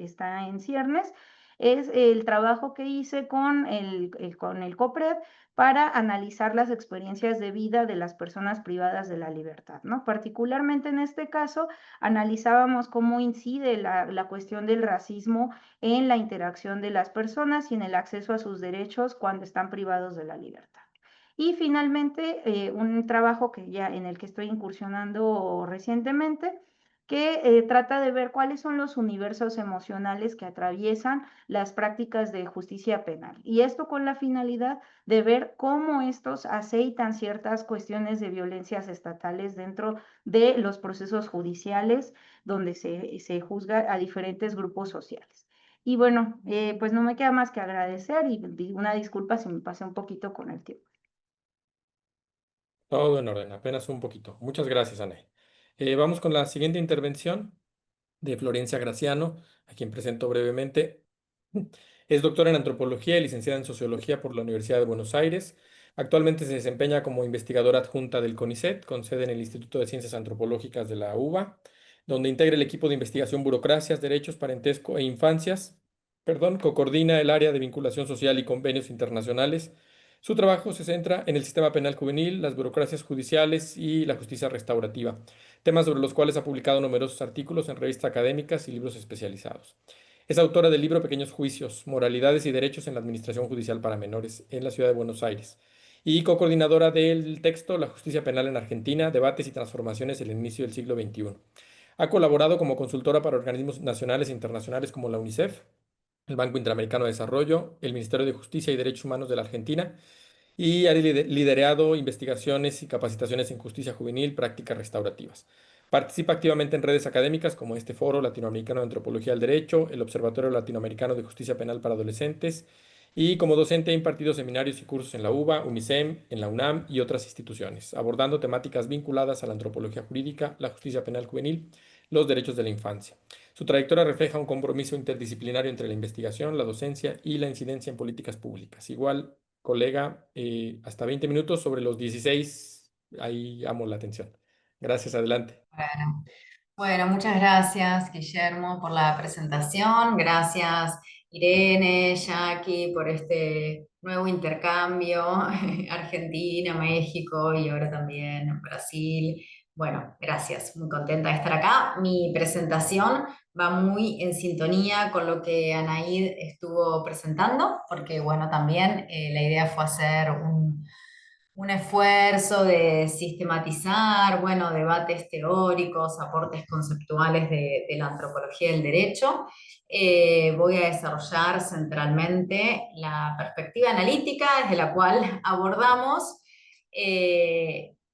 está en ciernes, es el trabajo que hice con con el COPRED para analizar las experiencias de vida de las personas privadas de la libertad, ¿no? Particularmente en este caso, analizábamos cómo incide la cuestión del racismo en la interacción de las personas y en el acceso a sus derechos cuando están privados de la libertad. Y finalmente, un trabajo en el que estoy incursionando recientemente, que trata de ver cuáles son los universos emocionales que atraviesan las prácticas de justicia penal. Y esto con la finalidad de ver cómo estos aceitan ciertas cuestiones de violencias estatales dentro de los procesos judiciales donde se juzga a diferentes grupos sociales. Y bueno, pues no me queda más que agradecer y una disculpa si me pasé un poquito con el tiempo. Todo en orden, apenas un poquito. Muchas gracias, Ana. Vamos con la siguiente intervención de Florencia Graciano, a quien presento brevemente. Es doctora en antropología y licenciada en sociología por la Universidad de Buenos Aires. Actualmente se desempeña como investigadora adjunta del CONICET, con sede en el Instituto de Ciencias Antropológicas de la UBA, donde integra el equipo de investigación Burocracias, Derechos, Parentesco e Infancias. Coordina el área de vinculación social y convenios internacionales. Su trabajo se centra en el sistema penal juvenil, las burocracias judiciales y la justicia restaurativa, temas sobre los cuales ha publicado numerosos artículos en revistas académicas y libros especializados. Es autora del libro Pequeños Juicios, Moralidades y Derechos en la Administración Judicial para Menores en la Ciudad de Buenos Aires y co-coordinadora del texto La Justicia Penal en Argentina, Debates y Transformaciones en el Inicio del Siglo XXI. Ha colaborado como consultora para organismos nacionales e internacionales como la UNICEF, el Banco Interamericano de Desarrollo, el Ministerio de Justicia y Derechos Humanos de la Argentina y ha liderado investigaciones y capacitaciones en justicia juvenil, prácticas restaurativas. Participa activamente en redes académicas como este Foro Latinoamericano de Antropología del Derecho, el Observatorio Latinoamericano de Justicia Penal para Adolescentes, y como docente ha impartido seminarios y cursos en la UBA, UNICEM, en la UNAM y otras instituciones, abordando temáticas vinculadas a la antropología jurídica, la justicia penal juvenil, los derechos de la infancia. Su trayectoria refleja un compromiso interdisciplinario entre la investigación, la docencia y la incidencia en políticas públicas. Igual, colega, hasta 20 minutos sobre los 16, ahí amo la atención. Gracias, adelante. Bueno, bueno, muchas gracias, Guillermo, por la presentación. Gracias, Irene, Jackie, por este nuevo intercambio, Argentina, México y ahora también Brasil. Bueno, gracias, muy contenta de estar acá. Mi presentación va muy en sintonía con lo que Anaíd estuvo presentando, porque bueno, también la idea fue hacer un esfuerzo de sistematizar, bueno, debates teóricos, aportes conceptuales de la antropología del derecho. Voy a desarrollar centralmente la perspectiva analítica desde la cual abordamos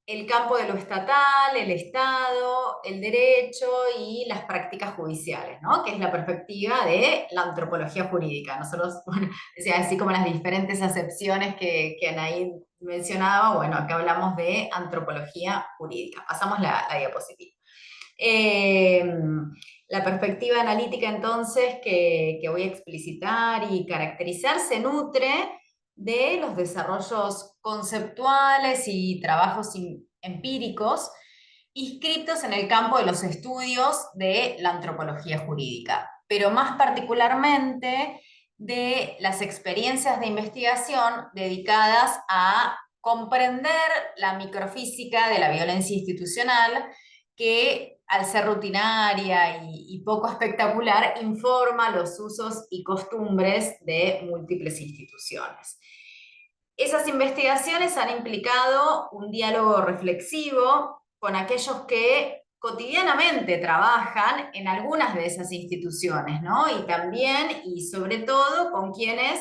el campo de lo estatal, el Estado, el derecho y las prácticas judiciales, ¿no? Que es la perspectiva de la antropología jurídica. Nosotros, bueno, decía, así como las diferentes acepciones que Anaí mencionaba, bueno, acá hablamos de antropología jurídica. Pasamos la diapositiva. La perspectiva analítica entonces que voy a explicitar y caracterizar se nutre de los desarrollos conceptuales y trabajos empíricos inscritos en el campo de los estudios de la antropología jurídica, pero más particularmente de las experiencias de investigación dedicadas a comprender la microfísica de la violencia institucional que al ser rutinaria y poco espectacular informa los usos y costumbres de múltiples instituciones. Esas investigaciones han implicado un diálogo reflexivo con aquellos que cotidianamente trabajan en algunas de esas instituciones, ¿no? Y también y sobre todo con quienes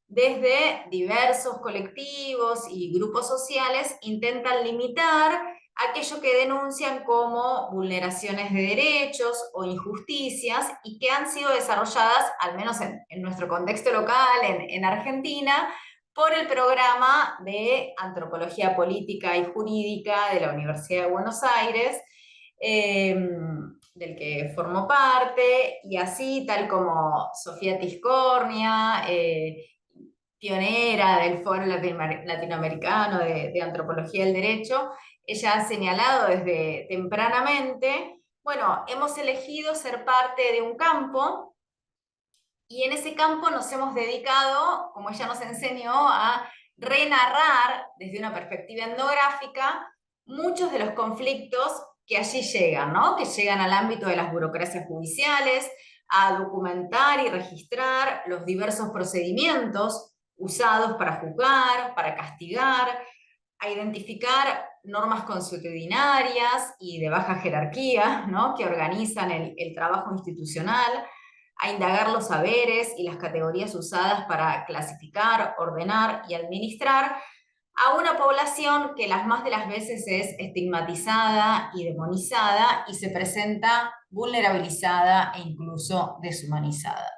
desde diversos colectivos y grupos sociales intentan limitar aquello que denuncian como vulneraciones de derechos o injusticias y que han sido desarrolladas, al menos en nuestro contexto local, en Argentina, por el programa de Antropología Política y Jurídica de la Universidad de Buenos Aires, del que formo parte, y así, tal como Sofía Tiscornia, pionera del Foro Latinoamericano de Antropología del Derecho, ella ha señalado desde tempranamente, bueno, hemos elegido ser parte de un campo Y en ese campo nos hemos dedicado, como ella nos enseñó, a renarrar desde una perspectiva etnográfica muchos de los conflictos que allí llegan, ¿no? Que llegan al ámbito de las burocracias judiciales, a documentar y registrar los diversos procedimientos usados para juzgar, para castigar, a identificar normas consuetudinarias y de baja jerarquía, ¿no? Que organizan el trabajo institucional, a indagar los saberes y las categorías usadas para clasificar, ordenar y administrar a una población que las más de las veces es estigmatizada y demonizada y se presenta vulnerabilizada e incluso deshumanizada.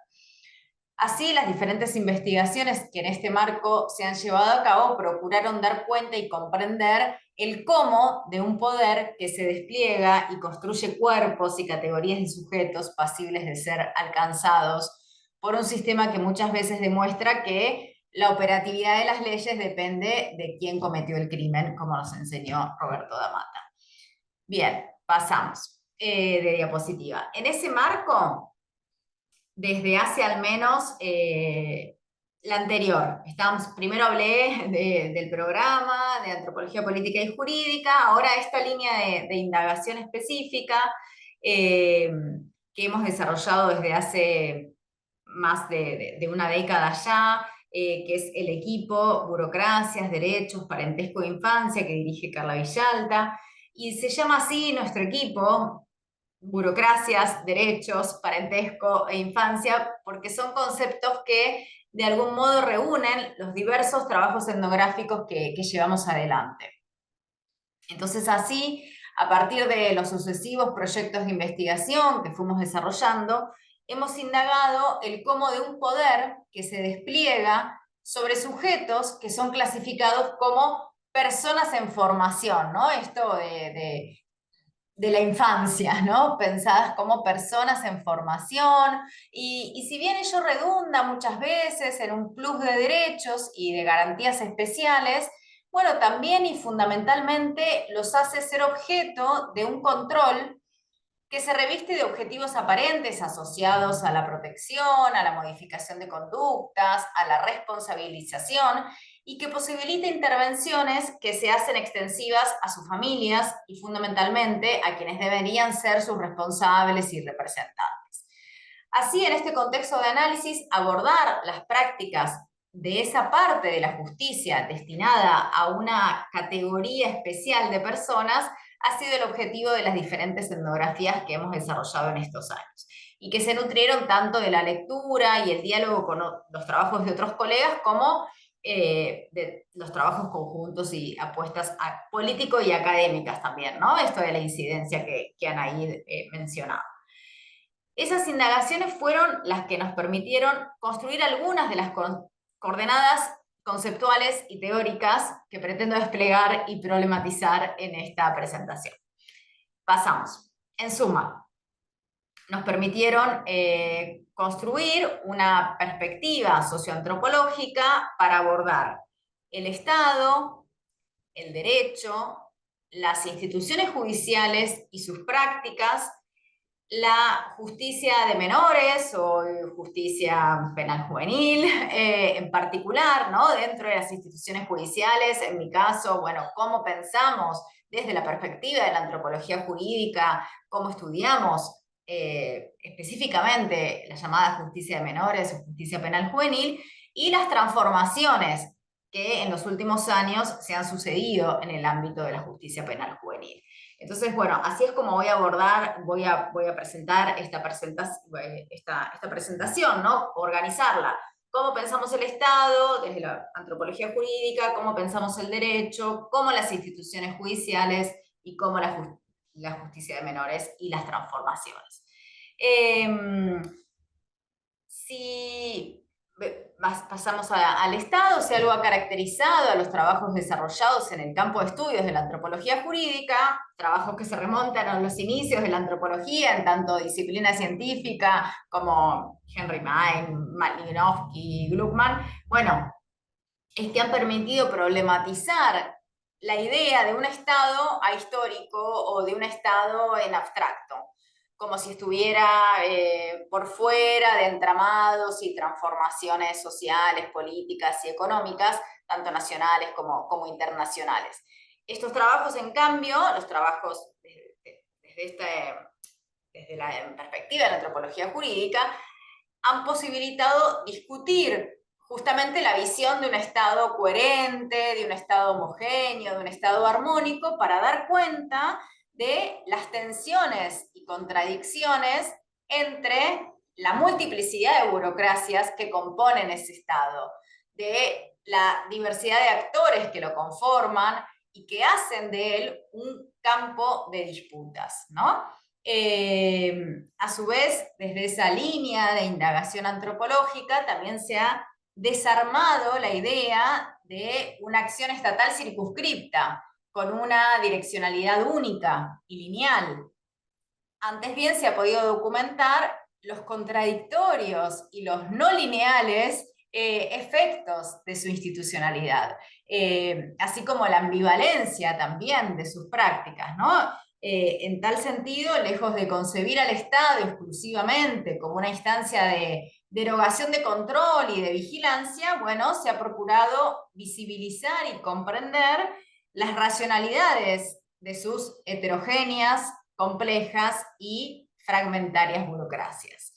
Así, las diferentes investigaciones que en este marco se han llevado a cabo procuraron dar cuenta y comprender el cómo de un poder que se despliega y construye cuerpos y categorías de sujetos pasibles de ser alcanzados por un sistema que muchas veces demuestra que la operatividad de las leyes depende de quién cometió el crimen, como nos enseñó Roberto da Mata. Bien, pasamos de diapositiva. En ese marco, desde hace al menos la anterior. Primero hablé del programa de antropología política y jurídica, ahora esta línea de indagación específica que hemos desarrollado desde hace más de una década ya, que es el equipo Burocracias, Derechos, Parentesco de Infancia, que dirige Carla Villalta, y se llama así nuestro equipo, Burocracias, Derechos, Parentesco e Infancia, porque son conceptos que de algún modo reúnen los diversos trabajos etnográficos que llevamos adelante. Entonces así, a partir de los sucesivos proyectos de investigación que fuimos desarrollando, hemos indagado el cómo de un poder que se despliega sobre sujetos que son clasificados como personas en formación, ¿no? Esto de la infancia, ¿no? Pensadas como personas en formación, y si bien ello redunda muchas veces en un plus de derechos y de garantías especiales, bueno, también y fundamentalmente los hace ser objeto de un control que se reviste de objetivos aparentes asociados a la protección, a la modificación de conductas, a la responsabilización, y que posibilita intervenciones que se hacen extensivas a sus familias y fundamentalmente a quienes deberían ser sus responsables y representantes. Así, en este contexto de análisis, abordar las prácticas de esa parte de la justicia destinada a una categoría especial de personas ha sido el objetivo de las diferentes etnografías que hemos desarrollado en estos años y que se nutrieron tanto de la lectura y el diálogo con los trabajos de otros colegas como de los trabajos conjuntos y apuestas políticos y académicas también, ¿no? Esto de la incidencia que Anaí mencionaba. Esas indagaciones fueron las que nos permitieron construir algunas de las coordenadas conceptuales y teóricas que pretendo desplegar y problematizar en esta presentación. Pasamos. En suma, nos permitieron construir una perspectiva socioantropológica para abordar el Estado, el derecho, las instituciones judiciales y sus prácticas, la justicia de menores o justicia penal juvenil, en particular, ¿no? Dentro de las instituciones judiciales, en mi caso, bueno, cómo pensamos desde la perspectiva de la antropología jurídica, cómo estudiamos específicamente la llamada justicia de menores o justicia penal juvenil, y las transformaciones que en los últimos años se han sucedido en el ámbito de la justicia penal juvenil. Entonces, bueno, así es como voy a abordar, voy a presentar esta presentación, ¿no? Organizarla. Cómo pensamos el Estado desde la antropología jurídica, cómo pensamos el derecho, cómo las instituciones judiciales y cómo la justicia de menores y las transformaciones. Si pasamos al Estado, si algo ha caracterizado a los trabajos desarrollados en el campo de estudios de la antropología jurídica, trabajos que se remontan a los inicios de la antropología en tanto disciplina científica como Henry Main, Malinowski, Gluckman, bueno, es que han permitido problematizar la idea de un Estado ahistórico o de un Estado en abstracto. como si estuviera por fuera de entramados y transformaciones sociales, políticas y económicas, tanto nacionales como internacionales. Estos trabajos, en cambio, los trabajos desde la perspectiva de la antropología jurídica, han posibilitado discutir justamente la visión de un Estado coherente, de un Estado homogéneo, de un Estado armónico, para dar cuenta de las tensiones y contradicciones entre la multiplicidad de burocracias que componen ese Estado, de la diversidad de actores que lo conforman y que hacen de él un campo de disputas, ¿no? A su vez, desde esa línea de indagación antropológica también se ha desarmado la idea de una acción estatal circunscripta, con una direccionalidad única y lineal. Antes bien se ha podido documentar los contradictorios y los no lineales efectos de su institucionalidad, así como la ambivalencia también de sus prácticas, ¿no? En tal sentido, lejos de concebir al Estado exclusivamente como una instancia de derogación de control y de vigilancia, bueno, se ha procurado visibilizar y comprender las racionalidades de sus heterogéneas, complejas y fragmentarias burocracias.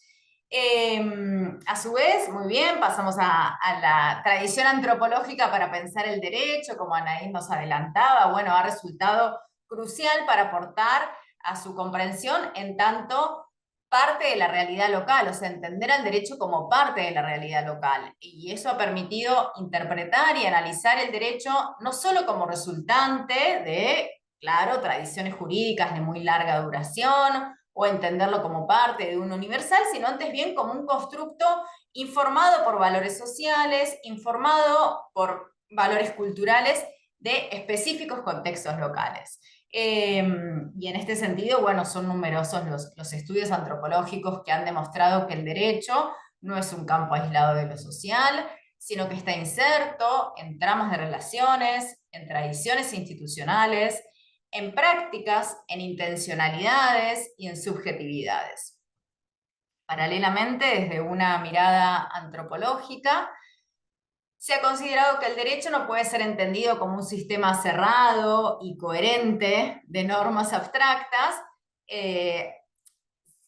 A su vez, muy bien, pasamos a la tradición antropológica para pensar el derecho, como Anaín nos adelantaba, bueno, ha resultado crucial para aportar a su comprensión en tanto parte de la realidad local, o sea, entender al derecho como parte de la realidad local. Y eso ha permitido interpretar y analizar el derecho no solo como resultante de, claro, tradiciones jurídicas de muy larga duración, o entenderlo como parte de un universal, sino antes bien como un constructo informado por valores sociales, informado por valores culturales de específicos contextos locales. Y en este sentido, bueno, son numerosos los estudios antropológicos que han demostrado que el derecho no es un campo aislado de lo social, sino que está inserto en tramas de relaciones, en tradiciones institucionales, en prácticas, en intencionalidades y en subjetividades. Paralelamente, desde una mirada antropológica, se ha considerado que el derecho no puede ser entendido como un sistema cerrado y coherente de normas abstractas,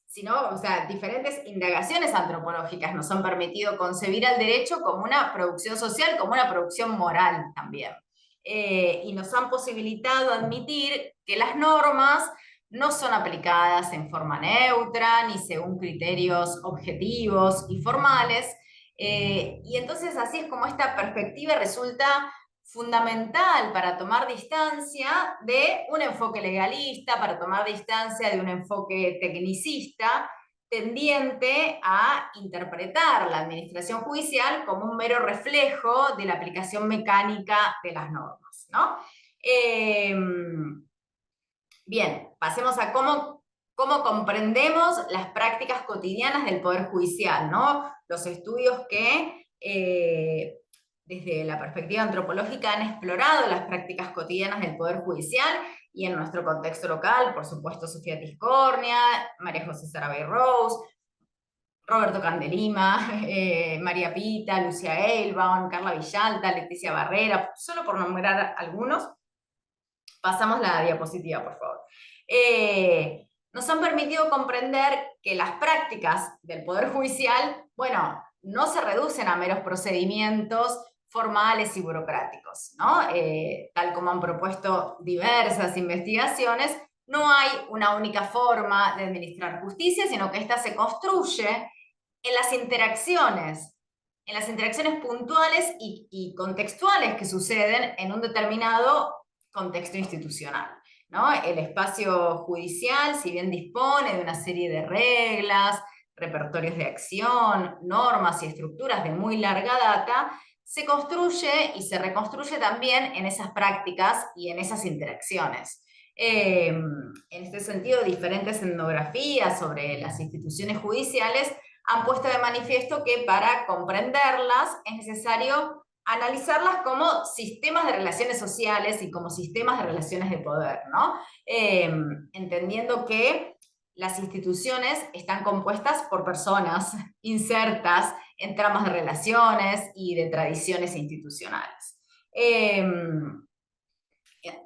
sino, o sea, diferentes indagaciones antropológicas nos han permitido concebir al derecho como una producción social, como una producción moral también. Y nos han posibilitado admitir que las normas no son aplicadas en forma neutra, ni según criterios objetivos y formales, y entonces así es como esta perspectiva resulta fundamental para tomar distancia de un enfoque legalista, para tomar distancia de un enfoque tecnicista, tendiente a interpretar la administración judicial como un mero reflejo de la aplicación mecánica de las normas, ¿no? Bien, pasemos a cómo comprendemos las prácticas cotidianas del Poder Judicial, ¿no? Los estudios que desde la perspectiva antropológica han explorado las prácticas cotidianas del Poder Judicial y en nuestro contexto local, por supuesto, Sofía Tiscornia, María José Sarabay Rose, Roberto Candelima, María Pita, Lucia Eilbaum, Carla Villalta, Leticia Barrera, solo por nombrar algunos. Pasamos la diapositiva, por favor. Nos han permitido comprender que las prácticas del Poder Judicial, bueno, no se reducen a meros procedimientos formales y burocráticos, ¿no? Tal como han propuesto diversas investigaciones, no hay una única forma de administrar justicia, sino que ésta se construye en las interacciones puntuales y contextuales que suceden en un determinado contexto institucional, ¿no? El espacio judicial, si bien dispone de una serie de reglas, repertorios de acción, normas y estructuras de muy larga data, se construye y se reconstruye también en esas prácticas y en esas interacciones. En este sentido, diferentes etnografías sobre las instituciones judiciales han puesto de manifiesto que para comprenderlas es necesario analizarlas como sistemas de relaciones sociales y como sistemas de relaciones de poder, ¿no? Entendiendo que las instituciones están compuestas por personas insertas en tramas de relaciones y de tradiciones institucionales.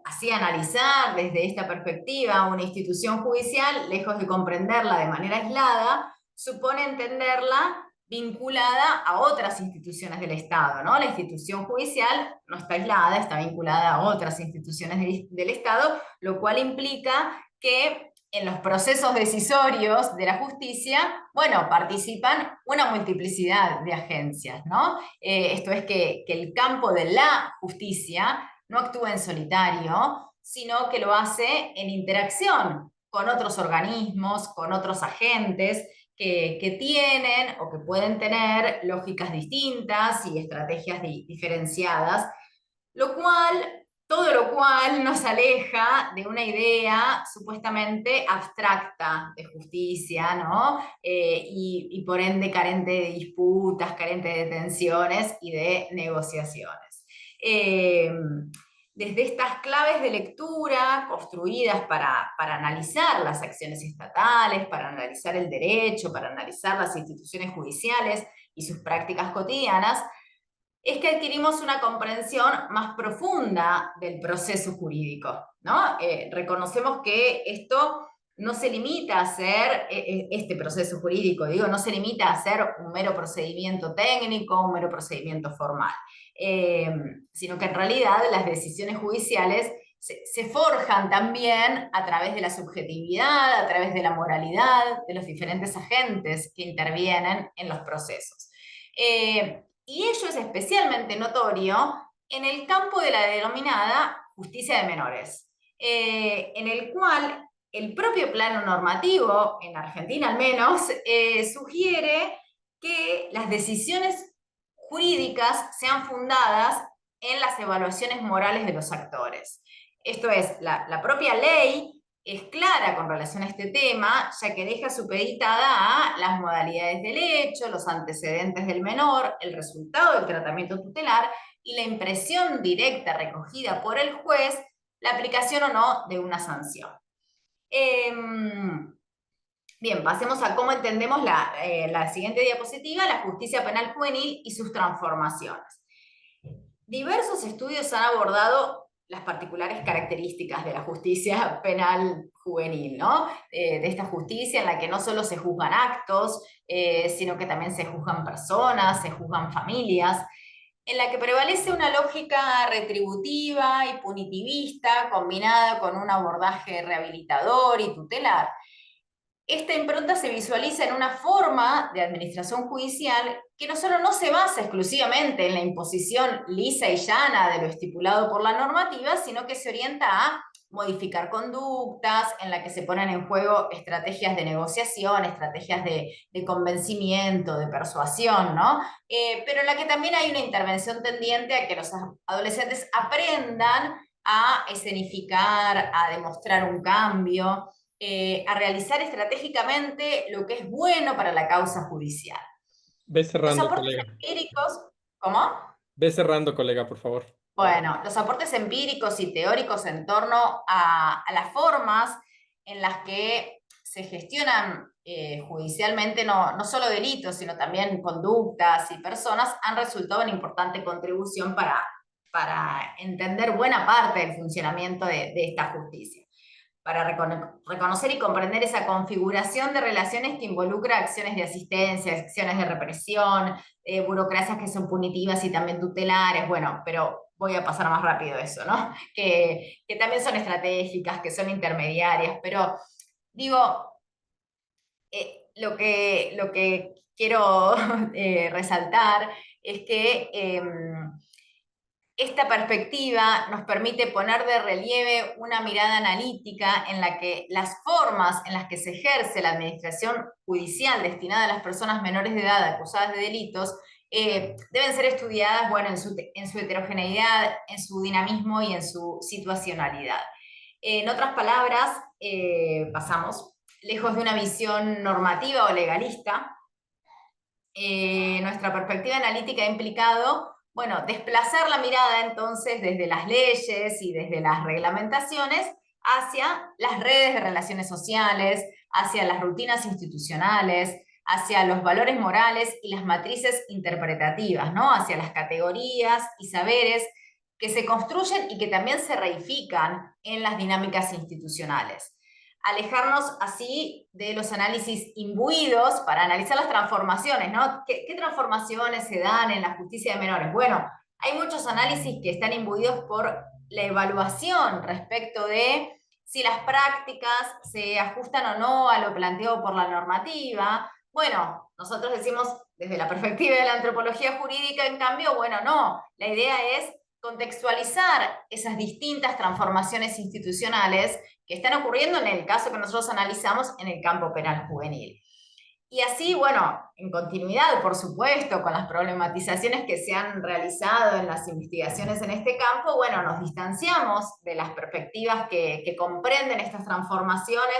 Así, analizar desde esta perspectiva una institución judicial, lejos de comprenderla de manera aislada, supone entenderla vinculada a otras instituciones del Estado, ¿no? La institución judicial no está aislada, está vinculada a otras instituciones del Estado, lo cual implica que en los procesos decisorios de la justicia, bueno, participan una multiplicidad de agencias, ¿no? Esto es que el campo de la justicia no actúa en solitario, sino que lo hace en interacción con otros organismos, con otros agentes que tienen o que pueden tener lógicas distintas y estrategias diferenciadas, todo lo cual nos aleja de una idea supuestamente abstracta de justicia, ¿no? Y por ende carente de disputas, carente de tensiones y de negociaciones. Desde estas claves de lectura construidas para analizar las acciones estatales, para analizar el derecho, para analizar las instituciones judiciales y sus prácticas cotidianas, es que adquirimos una comprensión más profunda del proceso jurídico, ¿no? Reconocemos que esto no se limita a ser, este proceso jurídico, digo, no se limita a ser un mero procedimiento técnico, un mero procedimiento formal, sino que en realidad las decisiones judiciales se forjan también a través de la subjetividad, a través de la moralidad, de los diferentes agentes que intervienen en los procesos. Y ello es especialmente notorio en el campo de la denominada justicia de menores, en el cual el propio plano normativo, en Argentina al menos, sugiere que las decisiones jurídicas sean fundadas en las evaluaciones morales de los actores. Esto es, la propia ley es clara con relación a este tema, ya que deja supeditada a las modalidades del hecho, los antecedentes del menor, el resultado del tratamiento tutelar y la impresión directa recogida por el juez, la aplicación o no de una sanción. Bien, pasemos a cómo entendemos la siguiente diapositiva, la justicia penal juvenil y sus transformaciones. Diversos estudios han abordado las particulares características de la justicia penal juvenil, ¿no? De esta justicia en la que no solo se juzgan actos, sino que también se juzgan personas, se juzgan familias, en la que prevalece una lógica retributiva y punitivista combinada con un abordaje rehabilitador y tutelar. Esta impronta se visualiza en una forma de administración judicial que no solo no se basa exclusivamente en la imposición lisa y llana de lo estipulado por la normativa, sino que se orienta a modificar conductas, en la que se ponen en juego estrategias de negociación, estrategias de convencimiento, de persuasión, ¿no? Pero en la que también hay una intervención tendiente a que los adolescentes aprendan a escenificar, a demostrar un cambio, a realizar estratégicamente lo que es bueno para la causa judicial. Ve Los cerrando, aportes colega. empíricos, ¿cómo? Ve cerrando, colega, por favor. Bueno, los aportes empíricos y teóricos en torno a las formas en las que se gestionan judicialmente no solo delitos, sino también conductas y personas, han resultado una importante contribución para entender buena parte del funcionamiento de esta justicia, para reconocer y comprender esa configuración de relaciones que involucra acciones de asistencia, acciones de represión, burocracias que son punitivas y también tutelares, bueno, pero voy a pasar más rápido eso, ¿no? Que también son estratégicas, que son intermediarias, pero digo, lo que quiero resaltar es que esta perspectiva nos permite poner de relieve una mirada analítica en la que las formas en las que se ejerce la administración judicial destinada a las personas menores de edad acusadas de delitos deben ser estudiadas, bueno, en su heterogeneidad, en su dinamismo y en su situacionalidad. En otras palabras, pasamos, lejos de una visión normativa o legalista, nuestra perspectiva analítica ha implicado, bueno, desplazar la mirada entonces desde las leyes y desde las reglamentaciones hacia las redes de relaciones sociales, hacia las rutinas institucionales, hacia los valores morales y las matrices interpretativas, ¿no? Hacia las categorías y saberes que se construyen y que también se reifican en las dinámicas institucionales. Alejarnos así de los análisis imbuidos para analizar las transformaciones, ¿no? ¿Qué transformaciones se dan en la justicia de menores? Bueno, hay muchos análisis que están imbuidos por la evaluación respecto de si las prácticas se ajustan o no a lo planteado por la normativa. Bueno, nosotros decimos desde la perspectiva de la antropología jurídica, en cambio, bueno, no, la idea es contextualizar esas distintas transformaciones institucionales que están ocurriendo en el caso que nosotros analizamos en el campo penal juvenil. Y así, bueno, en continuidad, por supuesto, con las problematizaciones que se han realizado en las investigaciones en este campo, bueno, nos distanciamos de las perspectivas que comprenden estas transformaciones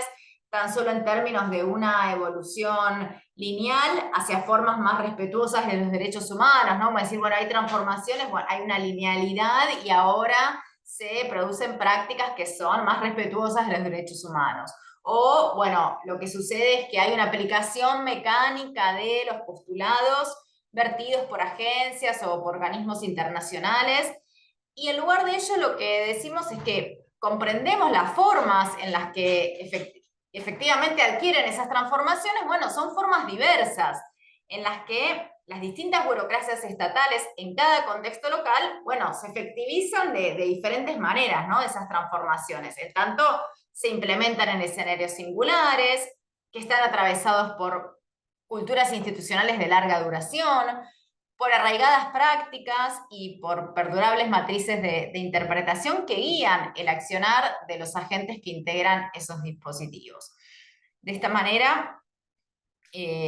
tan solo en términos de una evolución lineal hacia formas más respetuosas de los derechos humanos, ¿no? Como decir, bueno, hay transformaciones, bueno, hay una linealidad y ahora se producen prácticas que son más respetuosas de los derechos humanos. O, bueno, lo que sucede es que hay una aplicación mecánica de los postulados vertidos por agencias o por organismos internacionales, y en lugar de ello lo que decimos es que comprendemos las formas en las que efectivamente adquieren esas transformaciones. Bueno, son formas diversas, en las que las distintas burocracias estatales en cada contexto local, bueno, se efectivizan de diferentes maneras, ¿no? Esas transformaciones. En tanto, se implementan en escenarios singulares, que están atravesados por culturas institucionales de larga duración, por arraigadas prácticas y por perdurables matrices de interpretación que guían el accionar de los agentes que integran esos dispositivos. De esta manera,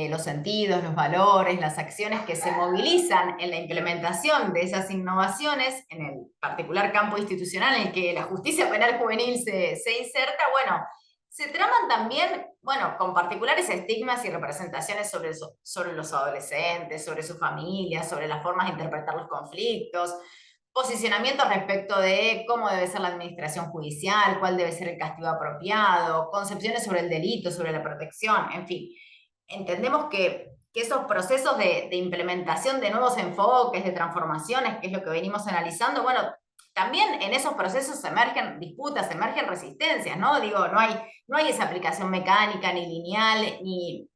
los sentidos, los valores, las acciones que se movilizan en la implementación de esas innovaciones, en el particular campo institucional en el que la justicia penal juvenil se inserta, bueno, se traman también, bueno, con particulares estigmas y representaciones sobre los adolescentes, sobre sus familias, sobre las formas de interpretar los conflictos, posicionamientos respecto de cómo debe ser la administración judicial, cuál debe ser el castigo apropiado, concepciones sobre el delito, sobre la protección, en fin. Entendemos que esos procesos de implementación de nuevos enfoques, de transformaciones, que es lo que venimos analizando, bueno, también en esos procesos emergen disputas, emergen resistencias, ¿no? Digo, no hay esa aplicación mecánica, ni lineal, ni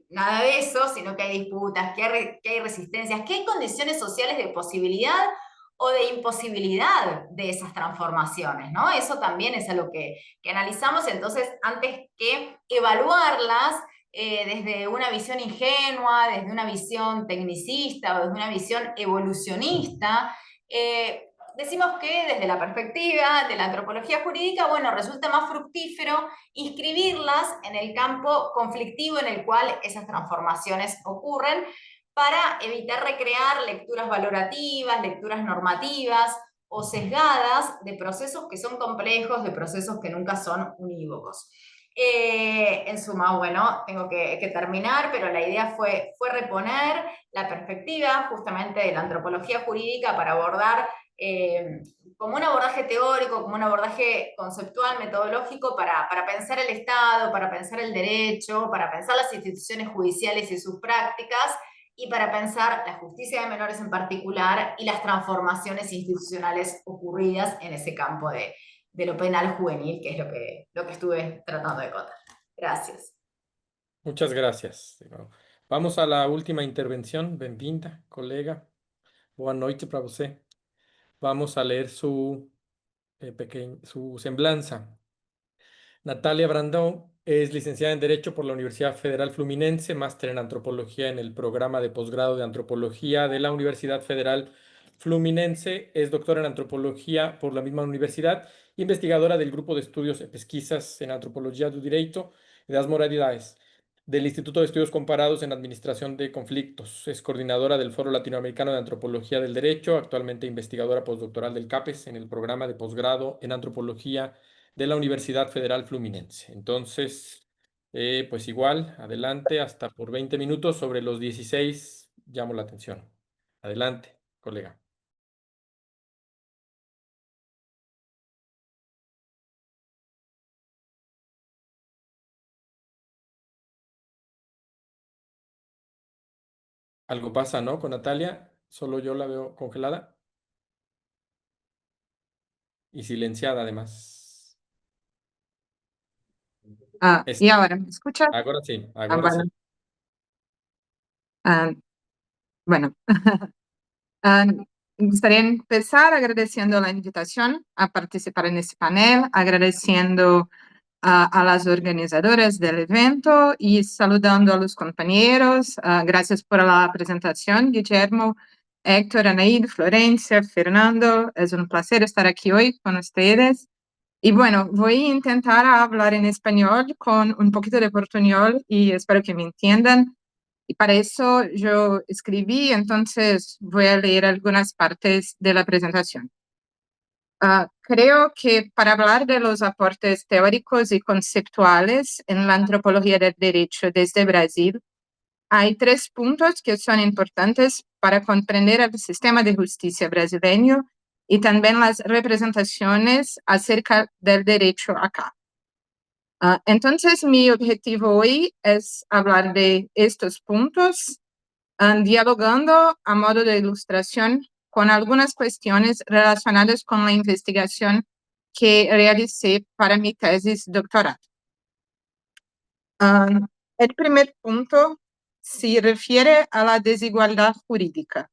nada de eso, sino que hay disputas, que hay resistencias, que hay condiciones sociales de posibilidad o de imposibilidad de esas transformaciones, ¿no? Eso también es algo que analizamos. Entonces, antes que evaluarlas desde una visión ingenua, desde una visión tecnicista o desde una visión evolucionista, decimos que desde la perspectiva de la antropología jurídica, bueno, resulta más fructífero inscribirlas en el campo conflictivo en el cual esas transformaciones ocurren, para evitar recrear lecturas valorativas, lecturas normativas o sesgadas de procesos que son complejos, de procesos que nunca son unívocos. En suma, bueno, tengo que terminar, pero la idea fue reponer la perspectiva justamente de la antropología jurídica para abordar como un abordaje teórico, como un abordaje conceptual, metodológico, para pensar el Estado, para pensar el derecho, para pensar las instituciones judiciales y sus prácticas, y para pensar la justicia de menores en particular y las transformaciones institucionales ocurridas en ese campo de lo penal juvenil, que es lo que estuve tratando de contar. Gracias. Muchas gracias. Vamos a la última intervención. Bem-vinda, colega. Boa noite para você. Vamos a leer su semblanza. Natalia Brandão es licenciada en Derecho por la Universidad Federal Fluminense, máster en Antropología en el programa de posgrado de Antropología de la Universidad Federal Fluminense. Es doctora en Antropología por la misma universidad, investigadora del Grupo de Estudios e Pesquisas en Antropología do Direito y das Moralidades del Instituto de Estudios Comparados en Administración de Conflictos. Es coordinadora del Foro Latinoamericano de Antropología del Derecho, actualmente investigadora postdoctoral del CAPES en el programa de posgrado en Antropología de la Universidad Federal Fluminense. Entonces, pues igual, adelante, hasta por 20 minutos. Sobre los 16 llamo la atención. Adelante, colega. Algo pasa, ¿no? Con Natalia, solo yo la veo congelada y silenciada además. ¿Y ahora me escuchas? Ahora sí, Ah, ahora bueno, sí. ah, bueno. Ah, me gustaría empezar agradeciendo la invitación a participar en este panel, agradeciendo a las organizadoras del evento y saludando a los compañeros. Gracias por la presentación, Guillermo, Héctor, Anaid, Florencia, Fernando. Es un placer estar aquí hoy con ustedes. Y bueno, voy a intentar hablar en español con un poquito de portuñol y espero que me entiendan. Y para eso yo escribí, entonces voy a leer algunas partes de la presentación. Creo que para hablar de los aportes teóricos y conceptuales en la antropología del derecho desde Brasil, hay 3 puntos que son importantes para comprender el sistema de justicia brasileño y también las representaciones acerca del derecho acá. Entonces, mi objetivo hoy es hablar de estos puntos, dialogando a modo de ilustración con algunas cuestiones relacionadas con la investigación que realicé para mi tesis doctoral. El primer punto se refiere a la desigualdad jurídica.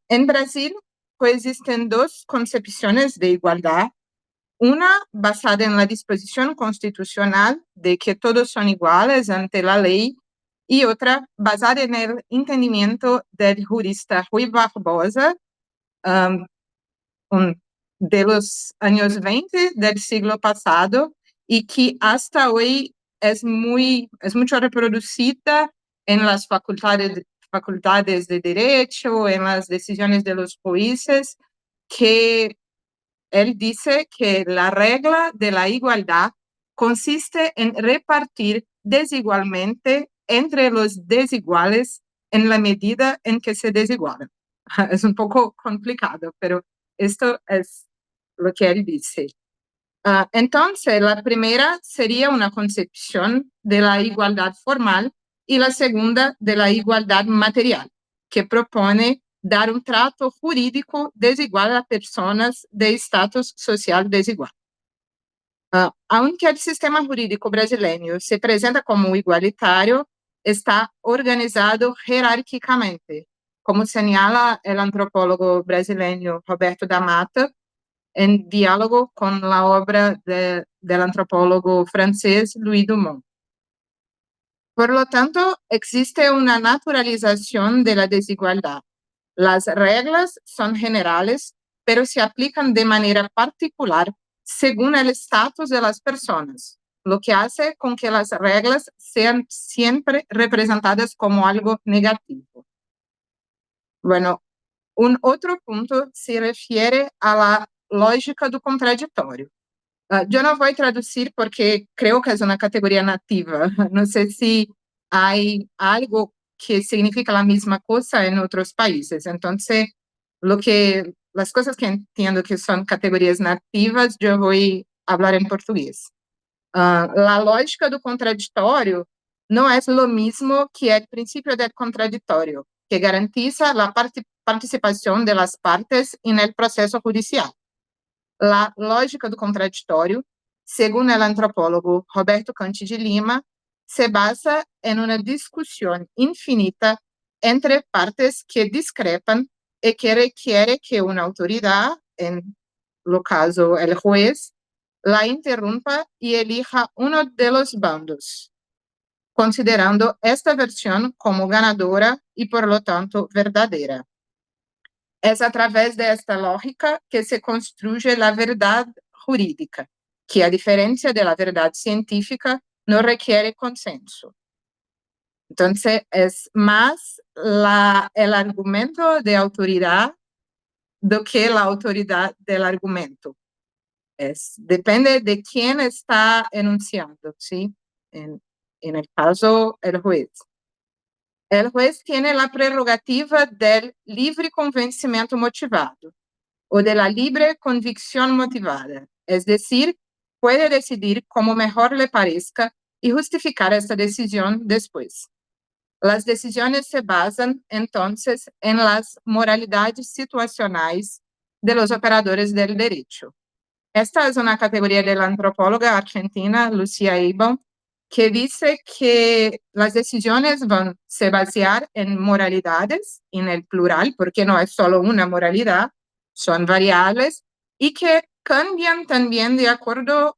En Brasil coexisten 2 concepciones de igualdad, una basada en la disposición constitucional de que todos son iguales ante la ley y otra basada en el entendimiento del jurista Rui Barbosa, de los años 20 del siglo pasado y que hasta hoy es mucho reproducida en las facultades de derecho, en las decisiones de los jueces, que él dice que la regla de la igualdad consiste en repartir desigualmente entre los desiguales en la medida en que se desigualan. Es un poco complicado, pero esto es lo que él dice. Entonces, la primera sería una concepción de la igualdad formal y la segunda de la igualdad material, que propone dar un trato jurídico desigual a personas de estatus social desigual. Aunque el sistema jurídico brasileño se presenta como igualitario, está organizado jerárquicamente, como señala el antropólogo brasileño Roberto da Mata, en diálogo con la obra del antropólogo francés Louis Dumont. Por lo tanto, existe una naturalización de la desigualdad. Las reglas son generales, pero se aplican de manera particular según el estatus de las personas, lo que hace con que las reglas sean siempre representadas como algo negativo. Bueno, un otro punto se refiere a la lógica do contraditório. Yo no voy a traducir porque creo que es una categoría nativa. No sé si hay algo que significa la misma cosa en otros países. Entonces, las cosas que entiendo que son categorías nativas, yo voy a hablar en portugués. La lógica do contraditório no es lo mismo que el principio del contradictorio, que garantiza la participación de las partes en el proceso judicial. La lógica do contraditório, según el antropólogo Roberto Canti de Lima, se basa en una discusión infinita entre partes que discrepan y que requiere que una autoridad, en lo caso el juez, la interrumpa y elija uno de los bandos, considerando esta versión como ganadora y por lo tanto verdadera. Es a través de esta lógica que se construye la verdad jurídica, que a diferencia de la verdad científica no requiere consenso. Entonces, es más el argumento de autoridad do que la autoridad del argumento. Depende de quién está enunciando, ¿sí? En el caso, el juez. El juez tiene la prerrogativa del libre convencimiento motivado o de la libre convicción motivada, es decir, puede decidir como mejor le parezca y justificar esta decisión después. Las decisiones se basan entonces en las moralidades situacionales de los operadores del derecho. Esta es una categoría de la antropóloga argentina Lucía Eibel, que dice que las decisiones van a se basear en moralidades, en el plural, porque no es solo una moralidad, son variables, y que cambian también de acuerdo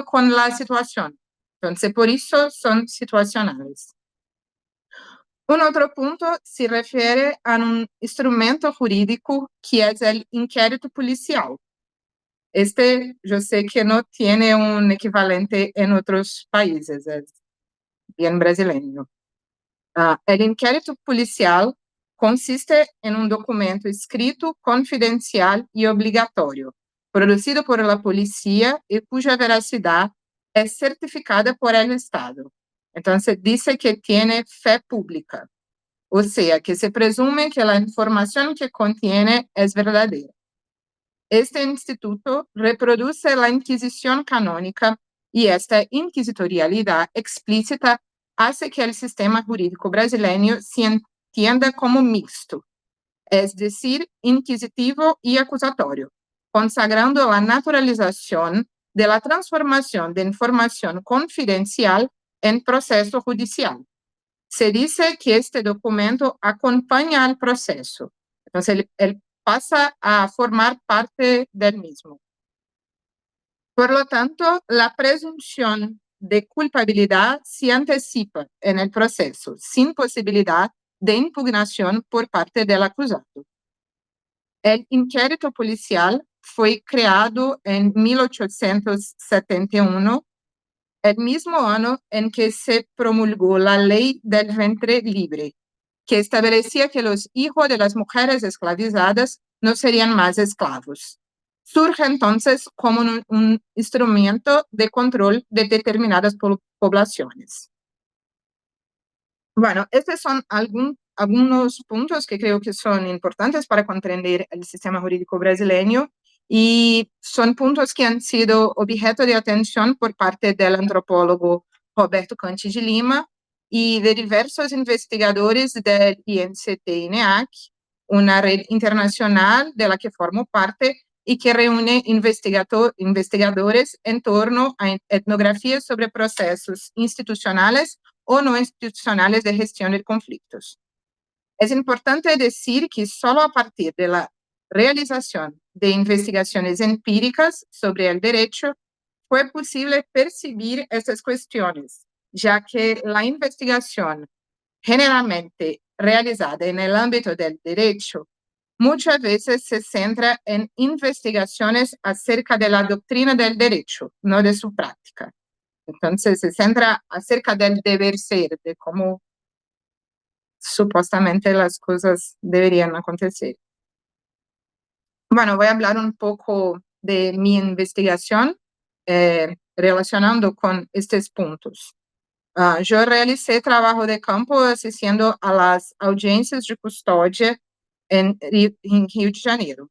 con la situación. Entonces, por eso son situacionales. Un otro punto se refiere a un instrumento jurídico que es el inquérito policial. Yo sé que no tiene un equivalente en otros países, es bien brasileño. El inquérito policial consiste en un documento escrito, confidencial y obligatorio, producido por la policía y cuya veracidad es certificada por el Estado. Entonces, dice que tiene fe pública, o sea, que se presume que la información que contiene es verdadera. Este instituto reproduce la Inquisición canónica y esta inquisitorialidad explícita hace que el sistema jurídico brasileño se entienda como mixto, es decir, inquisitivo y acusatorio, consagrando la naturalización de la transformación de información confidencial en proceso judicial. Se dice que este documento acompaña al proceso. Entonces, él pasa a formar parte del mismo. Por lo tanto, la presunción de culpabilidad se anticipa en el proceso, sin posibilidad de impugnación por parte del acusado. El inquérito policial fue creado en 1871, el mismo año en que se promulgó la ley del vientre libre, que establecía que los hijos de las mujeres esclavizadas no serían más esclavos. Surge entonces como un instrumento de control de determinadas poblaciones. Bueno, estos son algunos puntos que creo que son importantes para comprender el sistema jurídico brasileño y son puntos que han sido objeto de atención por parte del antropólogo Roberto Canti de Lima y de diversos investigadores del INCT-INEAC, una red internacional de la que formo parte y que reúne investigadores en torno a etnografías sobre procesos institucionales o no institucionales de gestión de conflictos. Es importante decir que solo a partir de la realización de investigaciones empíricas sobre el derecho fue posible percibir estas cuestiones, ya que la investigación generalmente realizada en el ámbito del derecho muchas veces se centra en investigaciones acerca de la doctrina del derecho, no de su práctica. Entonces se centra acerca del deber ser, de cómo supuestamente las cosas deberían acontecer. Bueno, voy a hablar un poco de mi investigación relacionando con estos puntos. Yo realicé trabajo de campo asistiendo a las audiencias de custodia en Rio de Janeiro.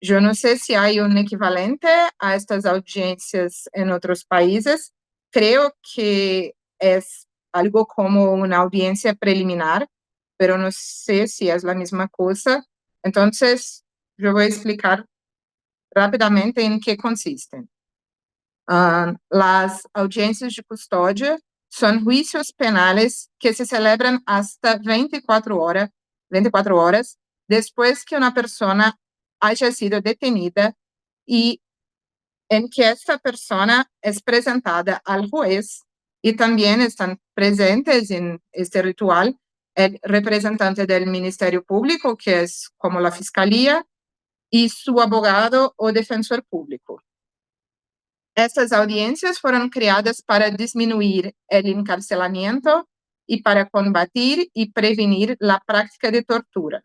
Yo no sé si hay un equivalente a estas audiencias en otros países. Creo que es algo como una audiencia preliminar, pero no sé si es la misma cosa. Entonces, yo voy a explicar rápidamente en qué consisten. Las audiencias de custodia son juicios penales que se celebran hasta 24 horas después que una persona haya sido detenida y en que esta persona es presentada al juez y también están presentes en este ritual el representante del Ministerio Público, que es como la Fiscalía, y su abogado o defensor público. Estas audiencias fueron creadas para disminuir el encarcelamiento y para combatir y prevenir la práctica de tortura.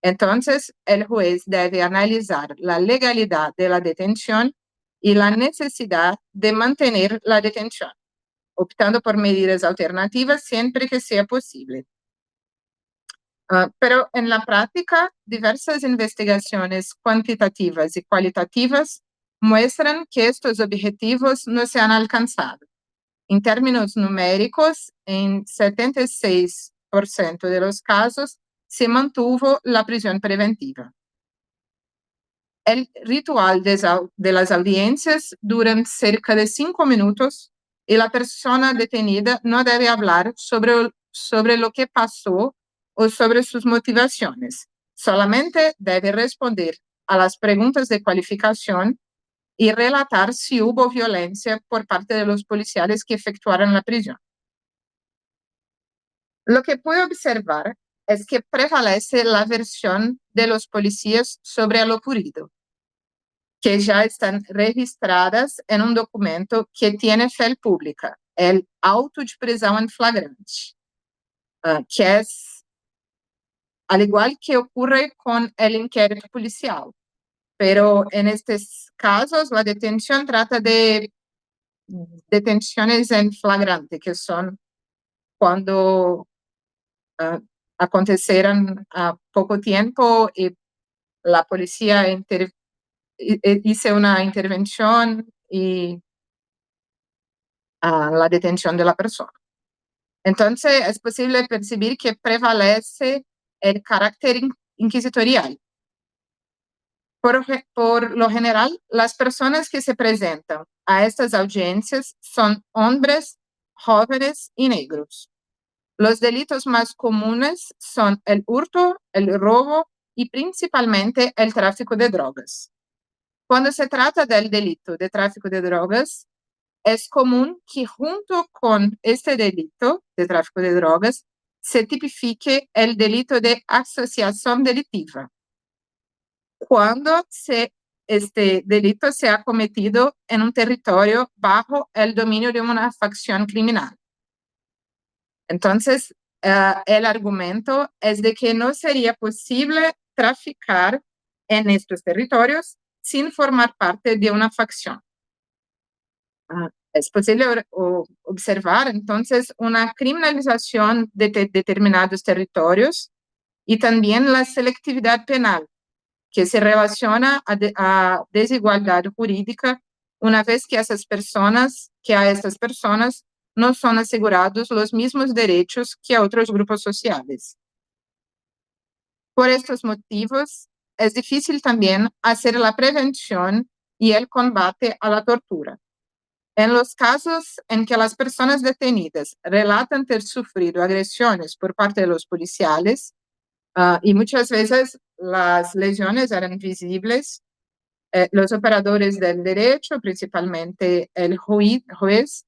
Entonces, el juez debe analizar la legalidad de la detención y la necesidad de mantener la detención, optando por medidas alternativas siempre que sea posible. Pero en la práctica, diversas investigaciones cuantitativas y cualitativas muestran que estos objetivos no se han alcanzado. En términos numéricos, en 76% de los casos se mantuvo la prisión preventiva. El ritual de las audiencias dura cerca de 5 minutos y la persona detenida no debe hablar sobre lo que pasó o sobre sus motivaciones. Solamente debe responder a las preguntas de cualificación y relatar si hubo violencia por parte de los policiales que efectuaron la prisión. Lo que puedo observar es que prevalece la versión de los policías sobre lo ocurrido, que ya están registradas en un documento que tiene fe pública, el auto de prisão en flagrante, que es, al igual que ocurre con el inquérito policial, pero en estos casos la detención trata de detenciones en flagrante, que son cuando aconteceron a poco tiempo y la policía hizo una intervención y la detención de la persona. Entonces, es posible percibir que prevalece el carácter inquisitorial. Por lo general, las personas que se presentan a estas audiencias son hombres, jóvenes y negros. Los delitos más comunes son el hurto, el robo y principalmente el tráfico de drogas. Cuando se trata del delito de tráfico de drogas, es común que junto con este delito de tráfico de drogas se tipifique el delito de asociación delictiva, cuando este delito se ha cometido en un territorio bajo el dominio de una facción criminal. Entonces, el argumento es de que no sería posible traficar en estos territorios sin formar parte de una facción. Es posible observar entonces una criminalización de determinados territorios y también la selectividad penal, que se relaciona a desigualdad jurídica una vez que a estas personas no son asegurados los mismos derechos que a otros grupos sociales. Por estos motivos, es difícil también hacer la prevención y el combate a la tortura. En los casos en que las personas detenidas relatan ter sufrido agresiones por parte de los policiales, y muchas veces las lesiones eran visibles, los operadores del derecho, principalmente el juez,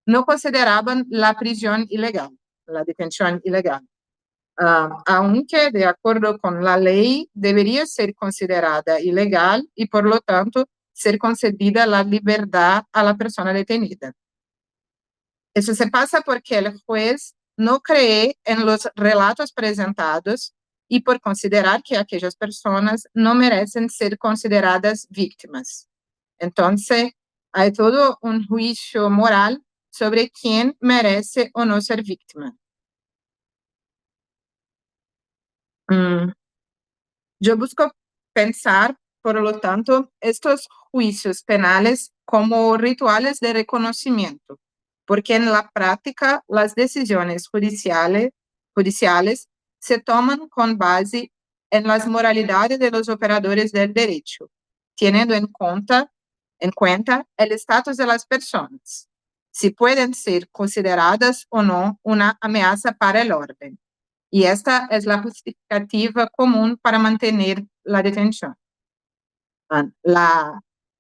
no consideraban la prisión ilegal, la detención ilegal, aunque de acuerdo con la ley debería ser considerada ilegal y por lo tanto ser concedida la libertad a la persona detenida. Eso se pasa porque el juez no cree en los relatos presentados y por considerar que aquellas personas no merecen ser consideradas víctimas. Entonces, hay todo un juicio moral sobre quién merece o no ser víctima. Yo busco pensar, por lo tanto, estos juicios penales como rituales de reconocimiento, porque en la práctica las decisiones judiciales se toman con base en las moralidades de los operadores del derecho, teniendo en cuenta el estatus de las personas, si pueden ser consideradas o no una amenaza para el orden. Y esta es la justificativa común para mantener la detención.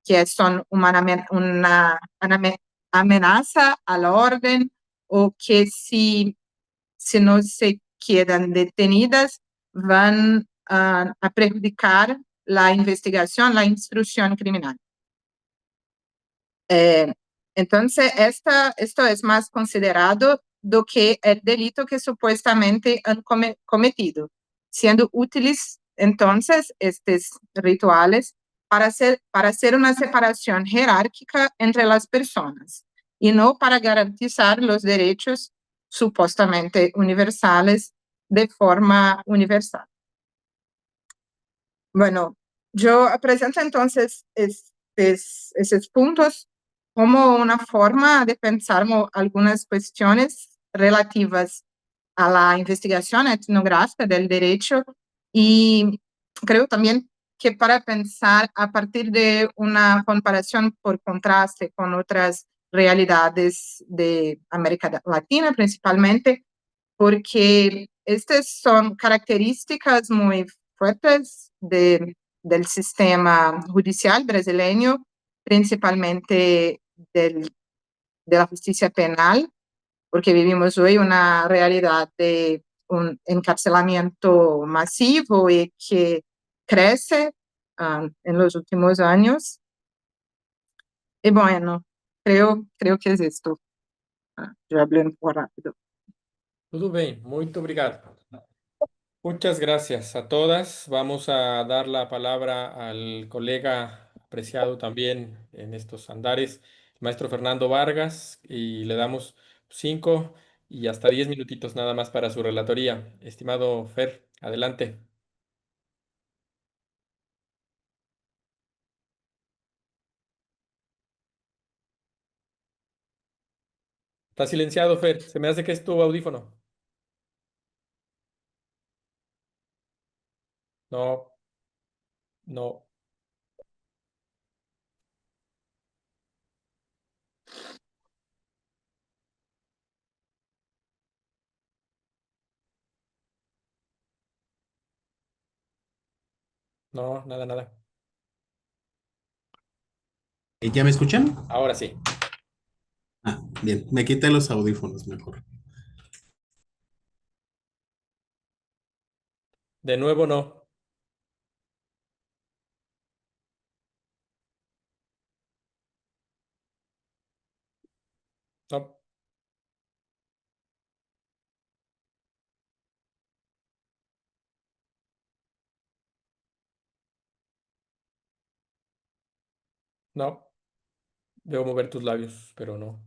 Que son una amenaza al orden o que si no se quedan detenidas van a perjudicar la investigación, la instrucción criminal. Entonces, esto es más considerado do que el delito que supuestamente han cometido, siendo útiles entonces estos rituales para hacer una separación jerárquica entre las personas y no para garantizar los derechos supuestamente universales de forma universal. Bueno, yo presento entonces esos puntos como una forma de pensar algunas cuestiones relativas a la investigación etnográfica del derecho y creo también que para pensar a partir de una comparación por contraste con otras realidades de América Latina principalmente, porque estas son características muy fuertes del sistema judicial brasileño, principalmente de la justicia penal, porque vivimos hoy una realidad de un encarcelamiento masivo y que crece en los últimos años. Y bueno, creo que es esto. Yo hablé un poco rápido. Tudo bem, muito obrigado. Muchas gracias a todas. Vamos a dar la palabra al colega apreciado también en estos andares, el maestro Fernando Vargas, y le damos 5 y hasta 10 minutitos nada más para su relatoría. Estimado Fer, adelante. Está silenciado, Fer. Se me hace que es tu audífono. No, no, no, nada, nada. ¿Ya me escuchan? Ahora sí. Ah, bien, me quité los audífonos mejor. De nuevo, no. No, no. Debo mover tus labios, pero no.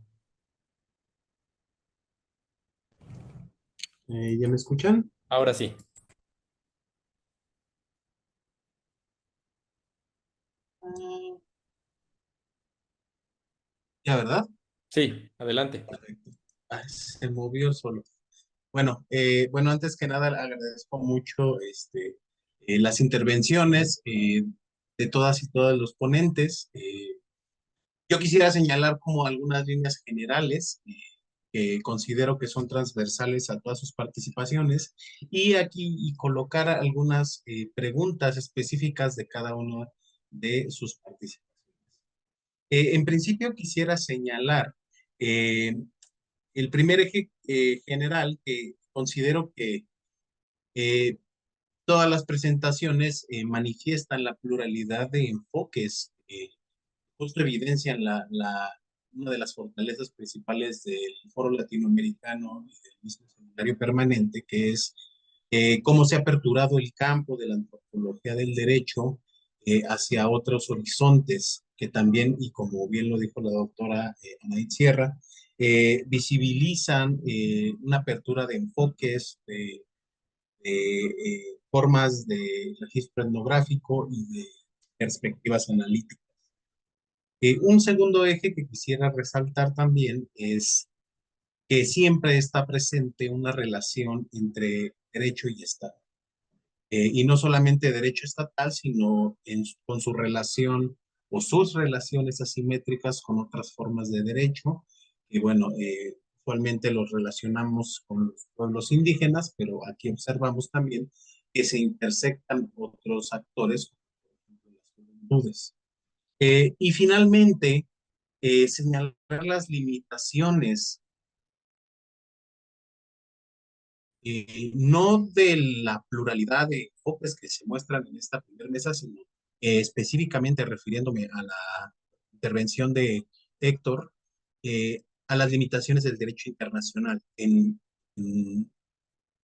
¿Ya me escuchan? Ahora sí. ¿Ya, verdad? Sí, adelante. Perfecto. Ah, se movió solo. Bueno, bueno, antes que nada agradezco mucho las intervenciones de todas y todos los ponentes. Yo quisiera señalar como algunas líneas generales que considero que son transversales a todas sus participaciones y aquí y colocar algunas preguntas específicas de cada una de sus participaciones. En principio quisiera señalar eh, el primer eje general que considero que eh, todas las presentaciones manifiestan la pluralidad de enfoques, justo evidencian una de las fortalezas principales del Foro Latinoamericano y del mismo Seminario Permanente, que es cómo se ha aperturado el campo de la antropología del derecho hacia otros horizontes que también, y como bien lo dijo la doctora Anaid Sierra, visibilizan una apertura de enfoques, de formas de registro etnográfico y de perspectivas analíticas. Un segundo eje que quisiera resaltar también es que siempre está presente una relación entre derecho y Estado. Y no solamente derecho estatal, sino con su relación o sus relaciones asimétricas con otras formas de derecho, que bueno, usualmente los relacionamos con los pueblos indígenas, pero aquí observamos también que se intersectan otros actores, como por ejemplo las juventudes. Y finalmente, señalar las limitaciones no de la pluralidad de enfoques que se muestran en esta primera mesa, sino específicamente refiriéndome a la intervención de Héctor, a las limitaciones del derecho internacional en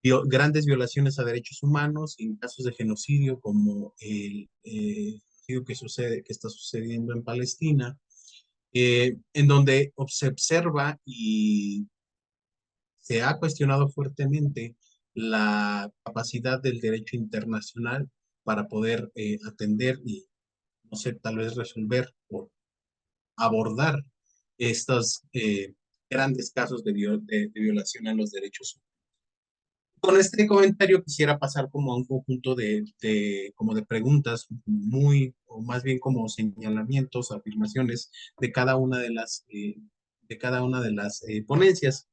grandes violaciones a derechos humanos, en casos de genocidio como el genocidio que está sucediendo en Palestina, en donde se observa y se ha cuestionado fuertemente la capacidad del derecho internacional para poder atender y, no sé, tal vez resolver o abordar estos grandes casos de violación a los derechos humanos. Con este comentario quisiera pasar como a un conjunto como de preguntas o más bien como señalamientos, afirmaciones de cada una de las ponencias.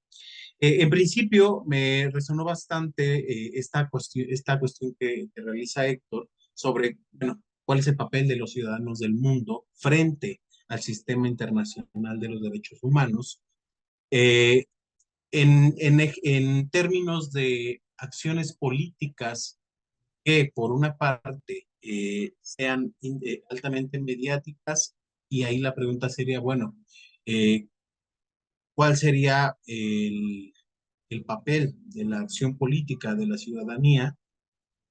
En principio, me resonó bastante esta cuestión que realiza Héctor sobre, bueno, cuál es el papel de los ciudadanos del mundo frente al sistema internacional de los derechos humanos. Eh, en términos de acciones políticas que, por una parte, sean altamente mediáticas, y ahí la pregunta sería, bueno, eh, ¿cuál sería el papel de la acción política de la ciudadanía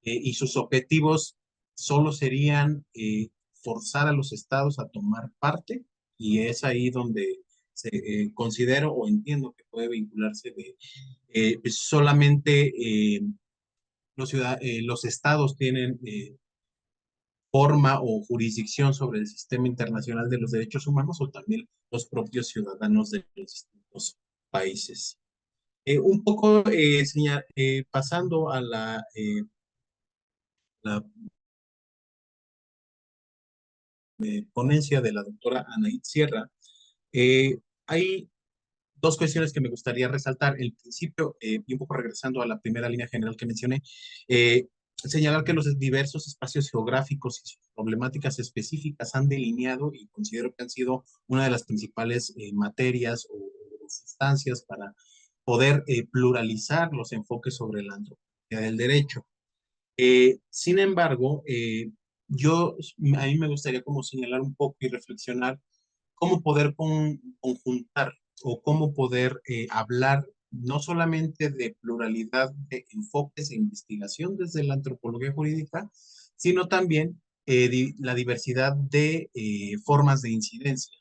y sus objetivos solo serían forzar a los estados a tomar parte? Y es ahí donde considero o entiendo que puede vincularse pues solamente los estados tienen forma o jurisdicción sobre el sistema internacional de los derechos humanos, o también los propios ciudadanos de los distintos países. Un poco pasando a la ponencia de la doctora Anaid Sierra, hay dos cuestiones que me gustaría resaltar. El principio, y un poco regresando a la primera línea general que mencioné, señalar que los diversos espacios geográficos y sus problemáticas específicas han delineado y considero que han sido una de las principales materias o sustancias para poder pluralizar los enfoques sobre la antropología del derecho. Sin embargo, a mí me gustaría como señalar un poco y reflexionar cómo poder conjuntar o cómo poder hablar no solamente de pluralidad de enfoques e investigación desde la antropología jurídica, sino también la diversidad de formas de incidencia.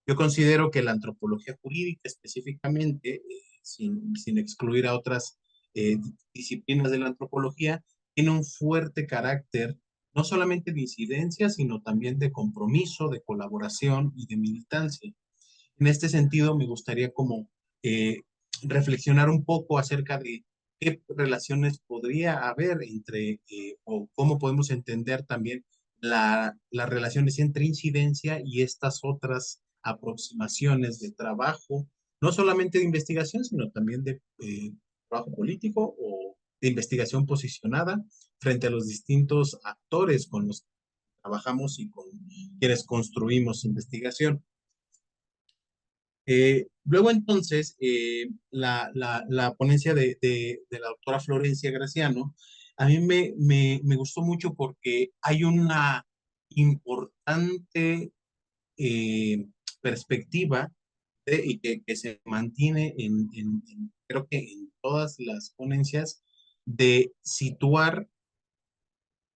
Yo considero que la antropología jurídica específicamente, sin excluir a otras disciplinas de la antropología, tiene un fuerte carácter no solamente de incidencia, sino también de compromiso, de colaboración y de militancia. En este sentido, me gustaría como eh, reflexionar un poco acerca de qué relaciones podría haber o cómo podemos entender también las relaciones entre incidencia y estas otras aproximaciones de trabajo, no solamente de investigación, sino también de trabajo político o de investigación posicionada frente a los distintos actores con los que trabajamos y con quienes construimos investigación. Luego entonces, la ponencia de la doctora Florencia Graciano, a mí me gustó mucho porque hay una importante perspectiva y que se mantiene creo que en todas las ponencias, de situar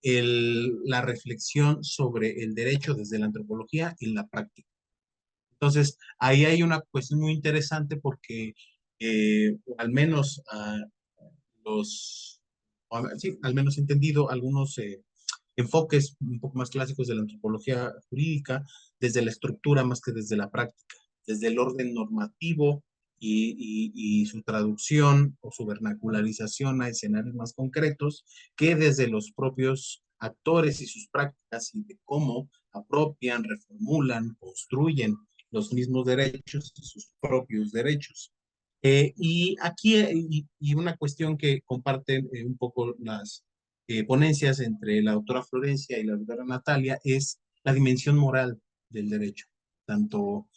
la reflexión sobre el derecho desde la antropología en la práctica. Entonces, ahí hay una cuestión muy interesante porque al menos sí, al menos entendido algunos enfoques un poco más clásicos de la antropología jurídica, desde la estructura más que desde la práctica, desde el orden normativo y su traducción o su vernacularización a escenarios más concretos, que desde los propios actores y sus prácticas y de cómo apropian, reformulan, construyen los mismos derechos y sus propios derechos. Y aquí, y una cuestión que comparten un poco las ponencias entre la doctora Florencia y la doctora Natalia, es la dimensión moral del derecho, tanto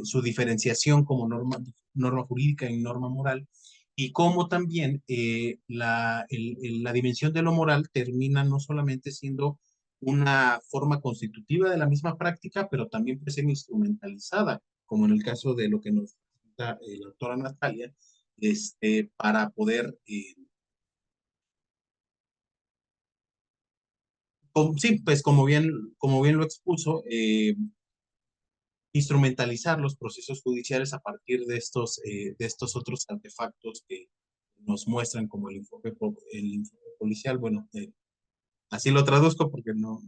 su diferenciación como norma jurídica y norma moral, y cómo también la dimensión de lo moral termina no solamente siendo una forma constitutiva de la misma práctica, pero también puede ser instrumentalizada, como en el caso de lo que nos presenta la doctora Natalia, para poder, sí, pues como bien lo expuso, instrumentalizar los procesos judiciales a partir de estos otros artefactos que nos muestran como el informe policial. Bueno, así lo traduzco porque no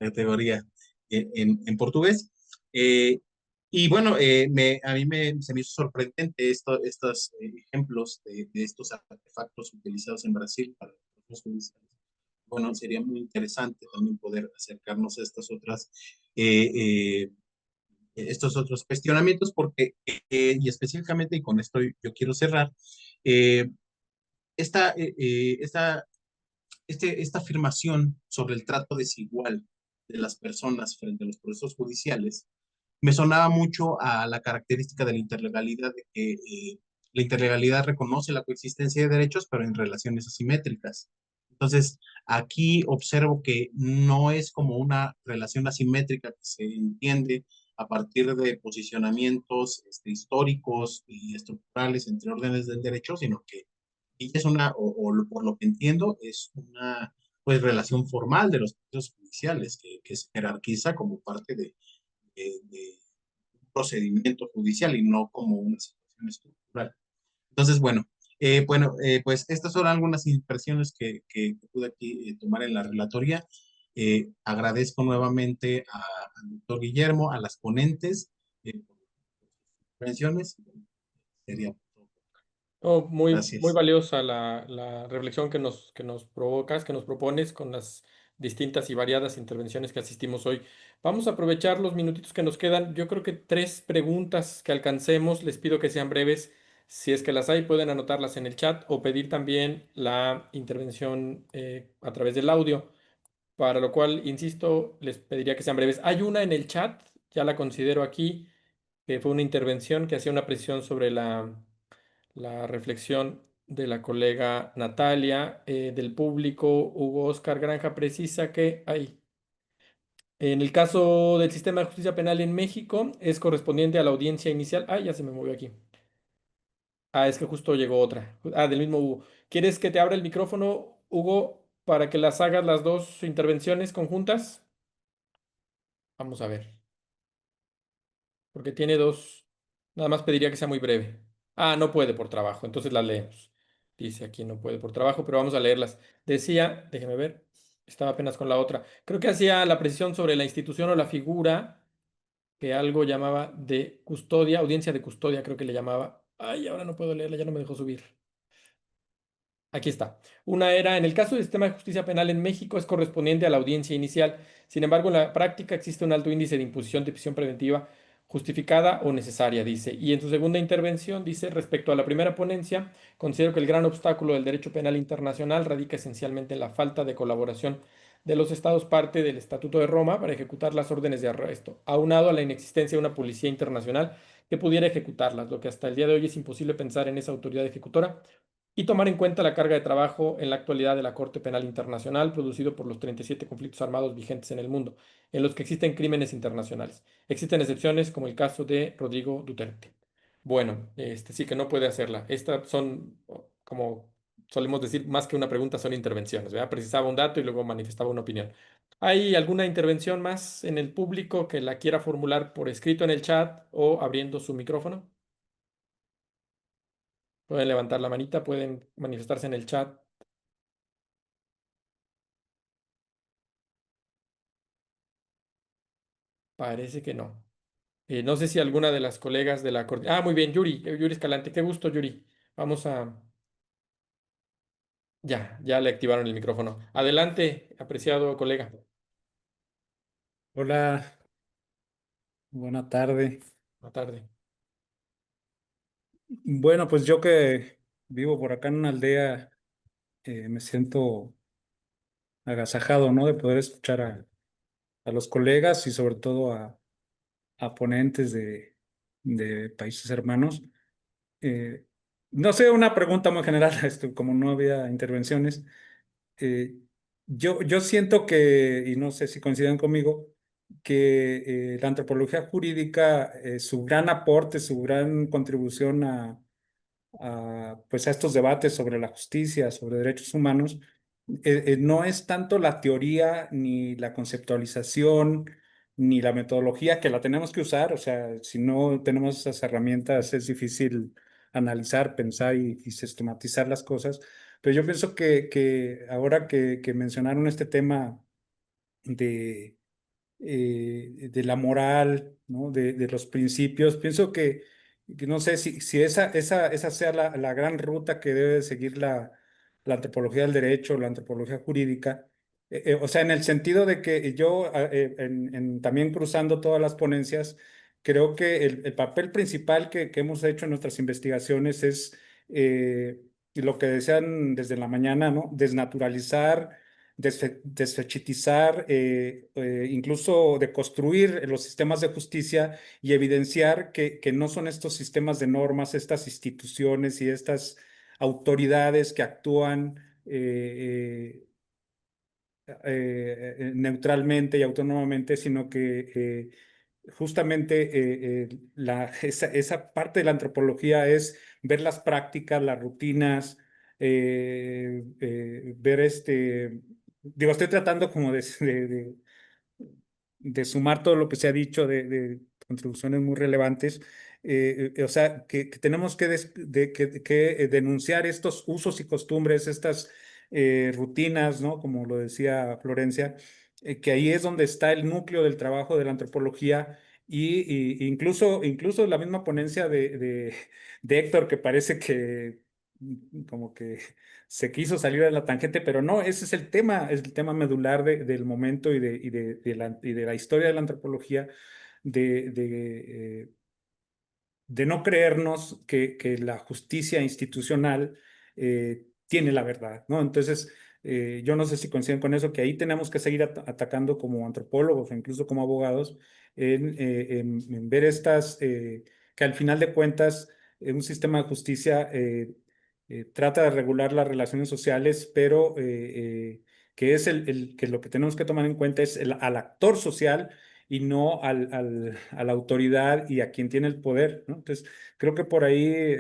categoría en portugués. Y bueno, a mí se me hizo sorprendente estos ejemplos de estos artefactos utilizados en Brasil para los procesos judiciales. Bueno, sería muy interesante también poder acercarnos a estos otros cuestionamientos porque, y específicamente, y con esto yo quiero cerrar, eh, esta, esta afirmación sobre el trato desigual de las personas frente a los procesos judiciales me sonaba mucho a la característica de la interlegalidad, de que la interlegalidad reconoce la coexistencia de derechos, pero en relaciones asimétricas. Entonces, aquí observo que no es como una relación asimétrica que se entiende a partir de posicionamientos históricos y estructurales entre órdenes del derecho, sino que ella es por lo que entiendo, es una pues relación formal de los procesos judiciales que se jerarquiza como parte de un procedimiento judicial y no como una situación estructural. Entonces, pues estas son algunas impresiones que pude aquí tomar en la relatoría. Agradezco nuevamente al doctor Guillermo, a las ponentes por sus intervenciones. Sería todo. Oh, muy Gracias. valiosa la reflexión que nos provocas, que nos propones con las distintas y variadas intervenciones que asistimos hoy. Vamos a aprovechar los minutitos que nos quedan. Yo creo que tres preguntas que alcancemos, les pido que sean breves. Si es que las hay, pueden anotarlas en el chat o pedir también la intervención a través del audio, para lo cual, insisto, les pediría que sean breves. Hay una en el chat, ya la considero aquí, que fue una intervención que hacía una precisión sobre la reflexión de la colega Natalia, del público. Hugo Oscar Granja precisa que hay. En el caso del sistema de justicia penal en México, es correspondiente a la audiencia inicial. Ah, ya se me movió aquí. Ah, es que justo llegó otra. Ah, del mismo Hugo. ¿Quieres que te abra el micrófono, Hugo, para que las hagas las dos intervenciones conjuntas? Vamos a ver. Porque tiene dos. Nada más pediría que sea muy breve. Ah, no puede por trabajo, entonces la leemos. Dice aquí no puede por trabajo, pero vamos a leerlas. Decía, déjeme ver, estaba apenas con la otra. Creo que hacía la precisión sobre la institución o la figura que algo llamaba de custodia, audiencia de custodia, creo que le llamaba. Ay, ahora no puedo leerla, ya no me dejó subir. Aquí está. Una era, en el caso del sistema de justicia penal en México, es correspondiente a la audiencia inicial. Sin embargo, en la práctica existe un alto índice de imposición de prisión preventiva justificada o necesaria, dice. Y en su segunda intervención dice, respecto a la primera ponencia, considero que el gran obstáculo del derecho penal internacional radica esencialmente en la falta de colaboración de los estados parte del Estatuto de Roma para ejecutar las órdenes de arresto, aunado a la inexistencia de una policía internacional que pudiera ejecutarlas, lo que hasta el día de hoy es imposible pensar en esa autoridad ejecutora y tomar en cuenta la carga de trabajo en la actualidad de la Corte Penal Internacional producido por los 37 conflictos armados vigentes en el mundo, en los que existen crímenes internacionales. Existen excepciones como el caso de Rodrigo Duterte. Bueno, sí que no puede hacerla. Estas son, como solemos decir, más que una pregunta, son intervenciones, ¿verdad? Precisaba un dato y luego manifestaba una opinión. ¿Hay alguna intervención más en el público que la quiera formular por escrito en el chat o abriendo su micrófono? Pueden levantar la manita, pueden manifestarse en el chat. Parece que no. No sé si alguna de las colegas de la Ah, muy bien, Yuri, Yuri Escalante. Qué gusto, Yuri. Vamos a... Ya le activaron el micrófono. Adelante, apreciado colega. Hola, buena tarde. Buenas tardes. Bueno, pues yo que vivo por acá en una aldea, me siento agasajado, ¿no? De poder escuchar a los colegas y sobre todo a ponentes de países hermanos. Eh, no sé, una pregunta muy general, como no había intervenciones. eh, yo siento que, y no sé si coinciden conmigo, que la antropología jurídica, su gran aporte, su gran contribución pues a estos debates sobre la justicia, sobre derechos humanos, no es tanto la teoría ni la conceptualización ni la metodología que la tenemos que usar, o sea, si no tenemos esas herramientas es difícil analizar, pensar y sistematizar las cosas, pero yo pienso que ahora que mencionaron este tema de de la moral, ¿no? De los principios. Pienso que no sé si esa sea la gran ruta que debe seguir la antropología del derecho, la antropología jurídica. O sea, en el sentido de que yo, también cruzando todas las ponencias, creo que el papel principal que hemos hecho en nuestras investigaciones es lo que decían desde la mañana, ¿no? Desnaturalizar, desfechetizar, incluso deconstruir los sistemas de justicia y evidenciar que no son estos sistemas de normas, estas instituciones y estas autoridades que actúan neutralmente y autónomamente, sino que justamente esa parte de la antropología es ver las prácticas, las rutinas, ver digo, estoy tratando como de sumar todo lo que se ha dicho de contribuciones muy relevantes. O sea, que tenemos que denunciar estos usos y costumbres, estas rutinas, ¿no? Como lo decía Florencia, que ahí es donde está el núcleo del trabajo de la antropología incluso la misma ponencia de Héctor, que parece que como que se quiso salir de la tangente, pero no, ese es el tema medular del momento y de la historia de la antropología, de, de, eh, de no creernos que la justicia institucional tiene la verdad, ¿no? Entonces, yo no sé si coinciden con eso, que ahí tenemos que seguir atacando como antropólogos o incluso como abogados en ver que al final de cuentas, un sistema de justicia trata de regular las relaciones sociales, pero que es que lo que tenemos que tomar en cuenta es al actor social y no a la autoridad y a quien tiene el poder, ¿no? Entonces, creo que por ahí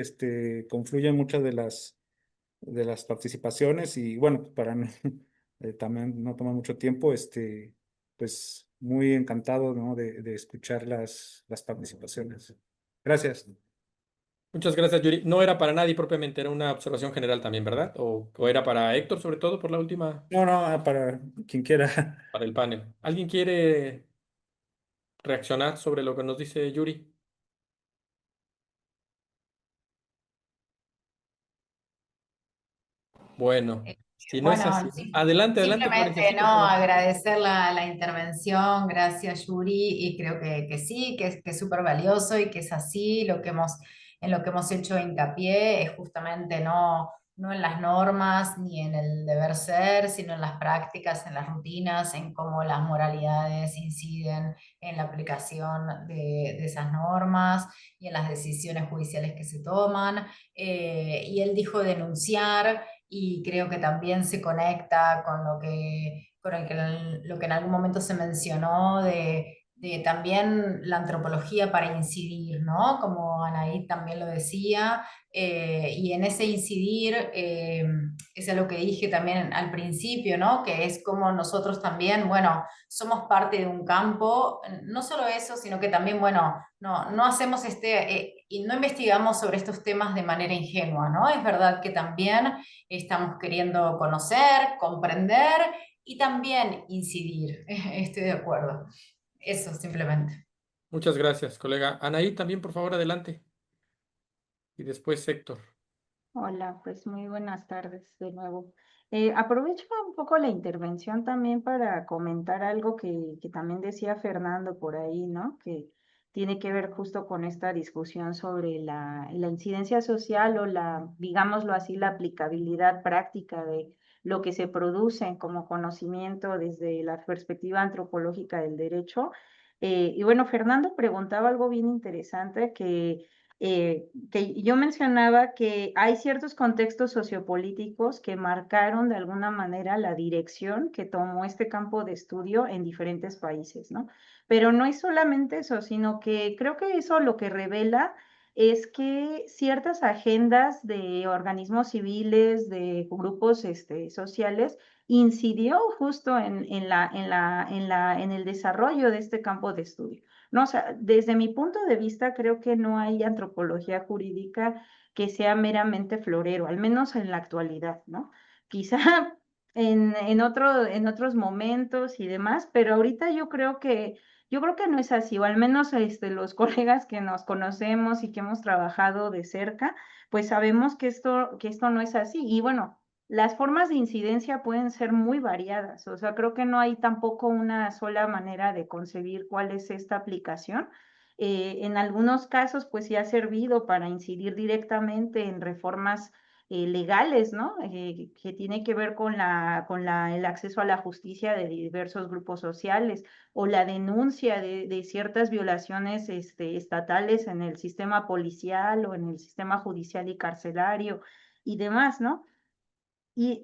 confluyen muchas de las participaciones y bueno, para no, también no tomar mucho tiempo, pues muy encantado, ¿no? de escuchar las participaciones. Gracias. Muchas gracias, Yuri. No era para nadie propiamente, era una observación general también, ¿verdad? O era para Héctor, sobre todo, por la última, No, no, para quien quiera. para el panel. ¿Alguien quiere reaccionar sobre lo que nos dice Yuri? Bueno, si no es Bueno, así. Adelante, adelante, Florencia, simplemente sí, no por favor. agradecer la intervención, gracias Yuri, y creo que sí, que es súper valioso y que es así, en lo que hemos hecho hincapié es justamente no en las normas ni en el deber ser, sino en las prácticas, en las rutinas, en cómo las moralidades inciden en la aplicación de esas normas y en las decisiones judiciales que se toman. Y él dijo denunciar y creo que también se conecta con lo que en algún momento se mencionó de también la antropología para incidir, ¿no? Como Anaí también lo decía, y en ese incidir es lo que dije también al principio, ¿no? Que es como nosotros también, bueno, somos parte de un campo, no solo eso, sino que también, bueno, no hacemos y no investigamos sobre estos temas de manera ingenua, ¿no? Es verdad que también estamos queriendo conocer, comprender y también incidir. Estoy de acuerdo. Eso simplemente. Muchas gracias, colega. Anaí, también, por favor, adelante. Y después Héctor. Hola, pues muy buenas tardes de nuevo. Aprovecho un poco la intervención también para comentar algo que también decía Fernando por ahí, ¿no? Que tiene que ver justo con esta discusión sobre la incidencia social o digámoslo así, la aplicabilidad práctica de lo que se produce como conocimiento desde la perspectiva antropológica del derecho. Y bueno, Fernando preguntaba algo bien interesante que yo mencionaba que hay ciertos contextos sociopolíticos que marcaron de alguna manera la dirección que tomó este campo de estudio en diferentes países, ¿no? Pero no es solamente eso, sino que creo que eso lo que revela es que ciertas agendas de organismos civiles, de grupos sociales, incidió justo en el desarrollo de este campo de estudio. No, o sea, desde mi punto de vista, creo que no hay antropología jurídica que sea meramente florero, al menos en la actualidad, ¿no? Quizá en otros momentos y demás, pero ahorita yo creo que no es así, o al menos los colegas que nos conocemos y que hemos trabajado de cerca, pues sabemos que esto no es así. Y bueno, las formas de incidencia pueden ser muy variadas, o sea, creo que no hay tampoco una sola manera de concebir cuál es esta aplicación. En algunos casos, pues sí ha servido para incidir directamente en reformas legales, ¿no? Que tiene que ver con el acceso a la justicia de diversos grupos sociales o la denuncia de ciertas violaciones estatales en el sistema policial o en el sistema judicial y carcelario y demás, ¿no?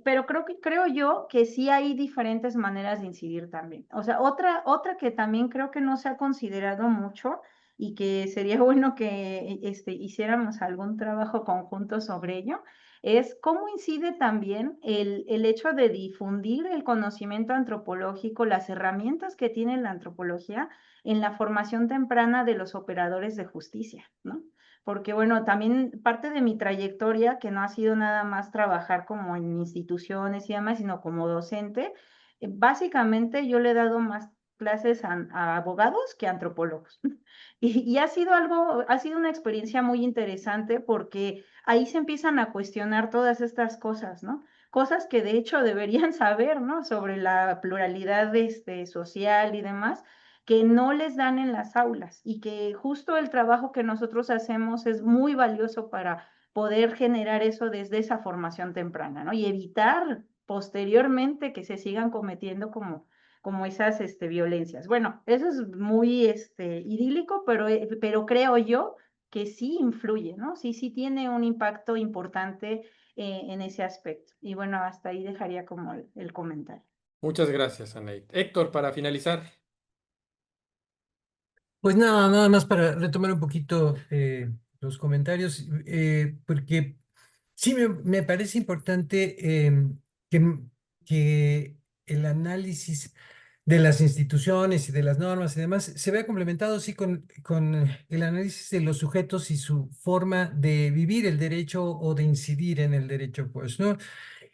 Pero creo yo que sí hay diferentes maneras de incidir también. O sea, otra que también creo que no se ha considerado mucho y que sería bueno que hiciéramos algún trabajo conjunto sobre ello, es cómo incide también el hecho de difundir el conocimiento antropológico, las herramientas que tiene la antropología en la formación temprana de los operadores de justicia, ¿no? Porque bueno, también parte de mi trayectoria, que no ha sido nada más trabajar como en instituciones y demás, sino como docente, básicamente yo le he dado más clases a abogados que a antropólogos. Y ha sido una experiencia muy interesante porque ahí se empiezan a cuestionar todas estas cosas, ¿no? Cosas que de hecho deberían saber, ¿no? Sobre la pluralidad social y demás que no les dan en las aulas y que justo el trabajo que nosotros hacemos es muy valioso para poder generar eso desde esa formación temprana, ¿no? Y evitar posteriormente que se sigan cometiendo como esas violencias. Bueno, eso es muy idílico, pero creo yo que sí influye, ¿no? Sí tiene un impacto importante en ese aspecto. Y bueno, hasta ahí dejaría como el comentario. Muchas gracias, Anaid. Héctor, para finalizar. Pues nada más para retomar un poquito los comentarios, porque sí me parece importante que el análisis de las instituciones y de las normas y demás se vea complementado, sí, con el análisis de los sujetos y su forma de vivir el derecho o de incidir en el derecho, pues, ¿no?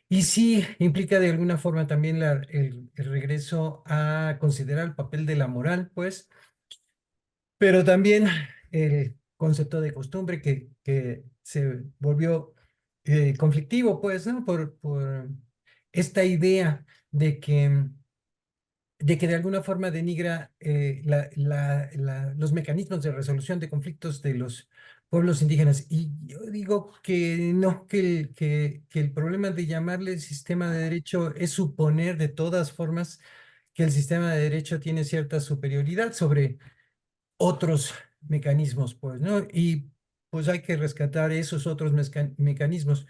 Y sí implica de alguna forma también el regreso a considerar el papel de la moral, pues, pero también el concepto de costumbre que se volvió conflictivo, pues, ¿no? Por esta idea de que de alguna forma denigra los mecanismos de resolución de conflictos de los pueblos indígenas. Y yo digo que no, que el problema de llamarle sistema de derecho es suponer de todas formas que el sistema de derecho tiene cierta superioridad sobre otros mecanismos, pues, ¿no? Y pues hay que rescatar esos otros mecanismos,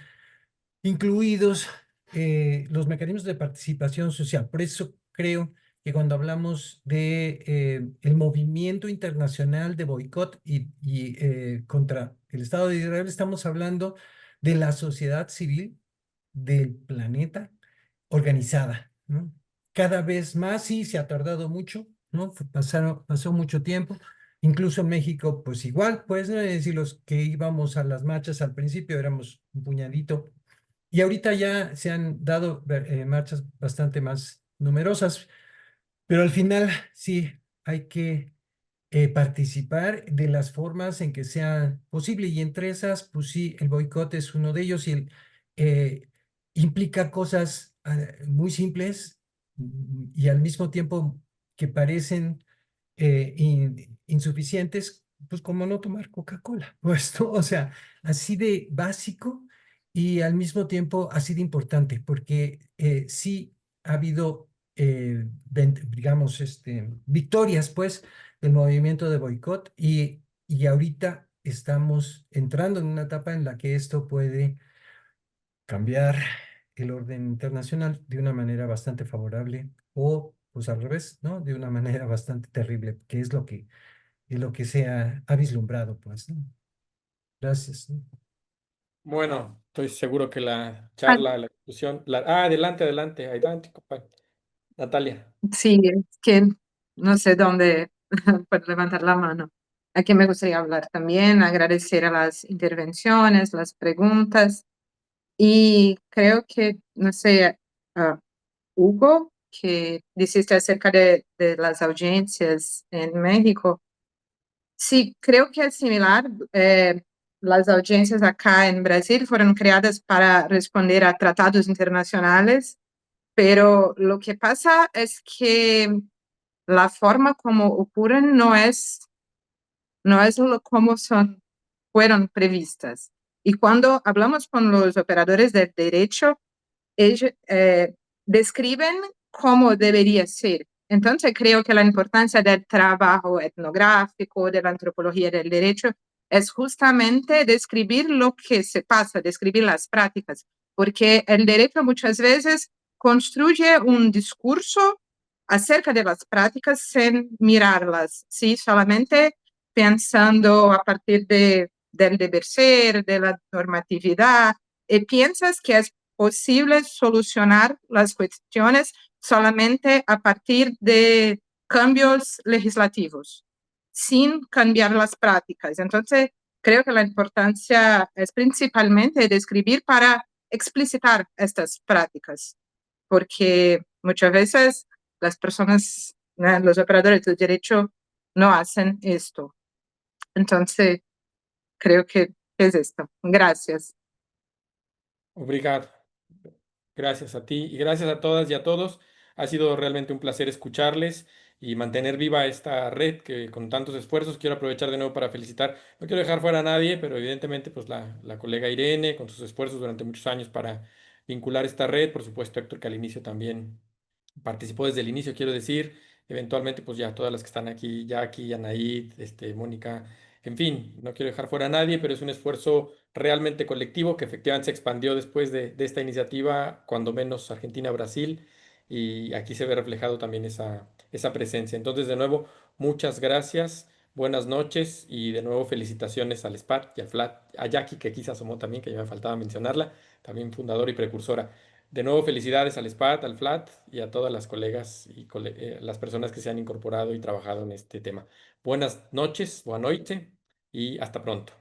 incluidos los mecanismos de participación social. Por eso creo que cuando hablamos de el movimiento internacional de boicot y contra el Estado de Israel, estamos hablando de la sociedad civil del planeta organizada, ¿no? Cada vez más, sí, se ha tardado mucho, ¿no? Pasó mucho tiempo. Incluso en México, pues igual, pues, ¿no? Es decir, los que íbamos a las marchas al principio éramos un puñadito. Y ahorita ya se han dado marchas bastante más numerosas, pero al final sí hay que participar de las formas en que sea posible. Y entre esas, pues sí, el boicot es uno de ellos y eh, implica cosas muy simples y al mismo tiempo que parecen insuficientes, pues como no tomar Coca-Cola, pues, ¿no? O sea, así de básico y al mismo tiempo así de importante, porque sí ha habido, digamos, victorias, pues, del movimiento de boicot y ahorita estamos entrando en una etapa en la que esto puede cambiar el orden internacional de una manera bastante favorable o, pues al revés, ¿no? De una manera bastante terrible, que es lo que se ha vislumbrado, pues, ¿no? Gracias, ¿no? Bueno, estoy seguro que la Ah, charla, la discusión. Adelante, adelante, compadre. Natalia. sí, es que no sé dónde puedo levantar la mano. Aquí me gustaría hablar también, agradecer a las intervenciones, las preguntas y creo que, no sé, Hugo, que dijiste acerca de las audiencias en México. Sí, creo que es similar. Las audiencias acá en Brasil fueron creadas para responder a tratados internacionales, pero lo que pasa es que la forma como ocurren no es como fueron previstas. Y cuando hablamos con los operadores del derecho, ellos describen cómo debería ser. Entonces, creo que la importancia del trabajo etnográfico, de la antropología del derecho, es justamente describir lo que se pasa, describir las prácticas, porque el derecho muchas veces construye un discurso acerca de las prácticas sin mirarlas, ¿sí? Solamente pensando a partir del deber ser, de la normatividad, y piensas que es posible solucionar las cuestiones solamente a partir de cambios legislativos, sin cambiar las prácticas. Entonces, creo que la importancia es principalmente describir para explicitar estas prácticas, porque muchas veces las personas, los operadores del derecho no hacen esto. Entonces, creo que es esto. Gracias. Obrigado. Gracias a ti y gracias a todas y a todos. Ha sido realmente un placer escucharles y mantener viva esta red que con tantos esfuerzos quiero aprovechar de nuevo para felicitar. No quiero dejar fuera a nadie, pero evidentemente pues la colega Irene con sus esfuerzos durante muchos años para vincular esta red. Por supuesto, Héctor que al inicio también participó desde el inicio, quiero decir. Eventualmente pues ya todas las que están aquí, Jackie, Anaid, Mónica, en fin, no quiero dejar fuera a nadie, pero es un esfuerzo realmente colectivo que efectivamente se expandió después de esta iniciativa, cuando menos Argentina-Brasil, y aquí se ve reflejado también esa presencia. Entonces, de nuevo, muchas gracias, buenas noches y de nuevo felicitaciones al SPAT y al FLAT, a Jackie que aquí se asomó también, que ya me faltaba mencionarla, también fundadora y precursora. De nuevo, felicidades al SPAT, al FLAT y a todas las colegas y las personas que se han incorporado y trabajado en este tema. Buenas noches, buena noche y hasta pronto.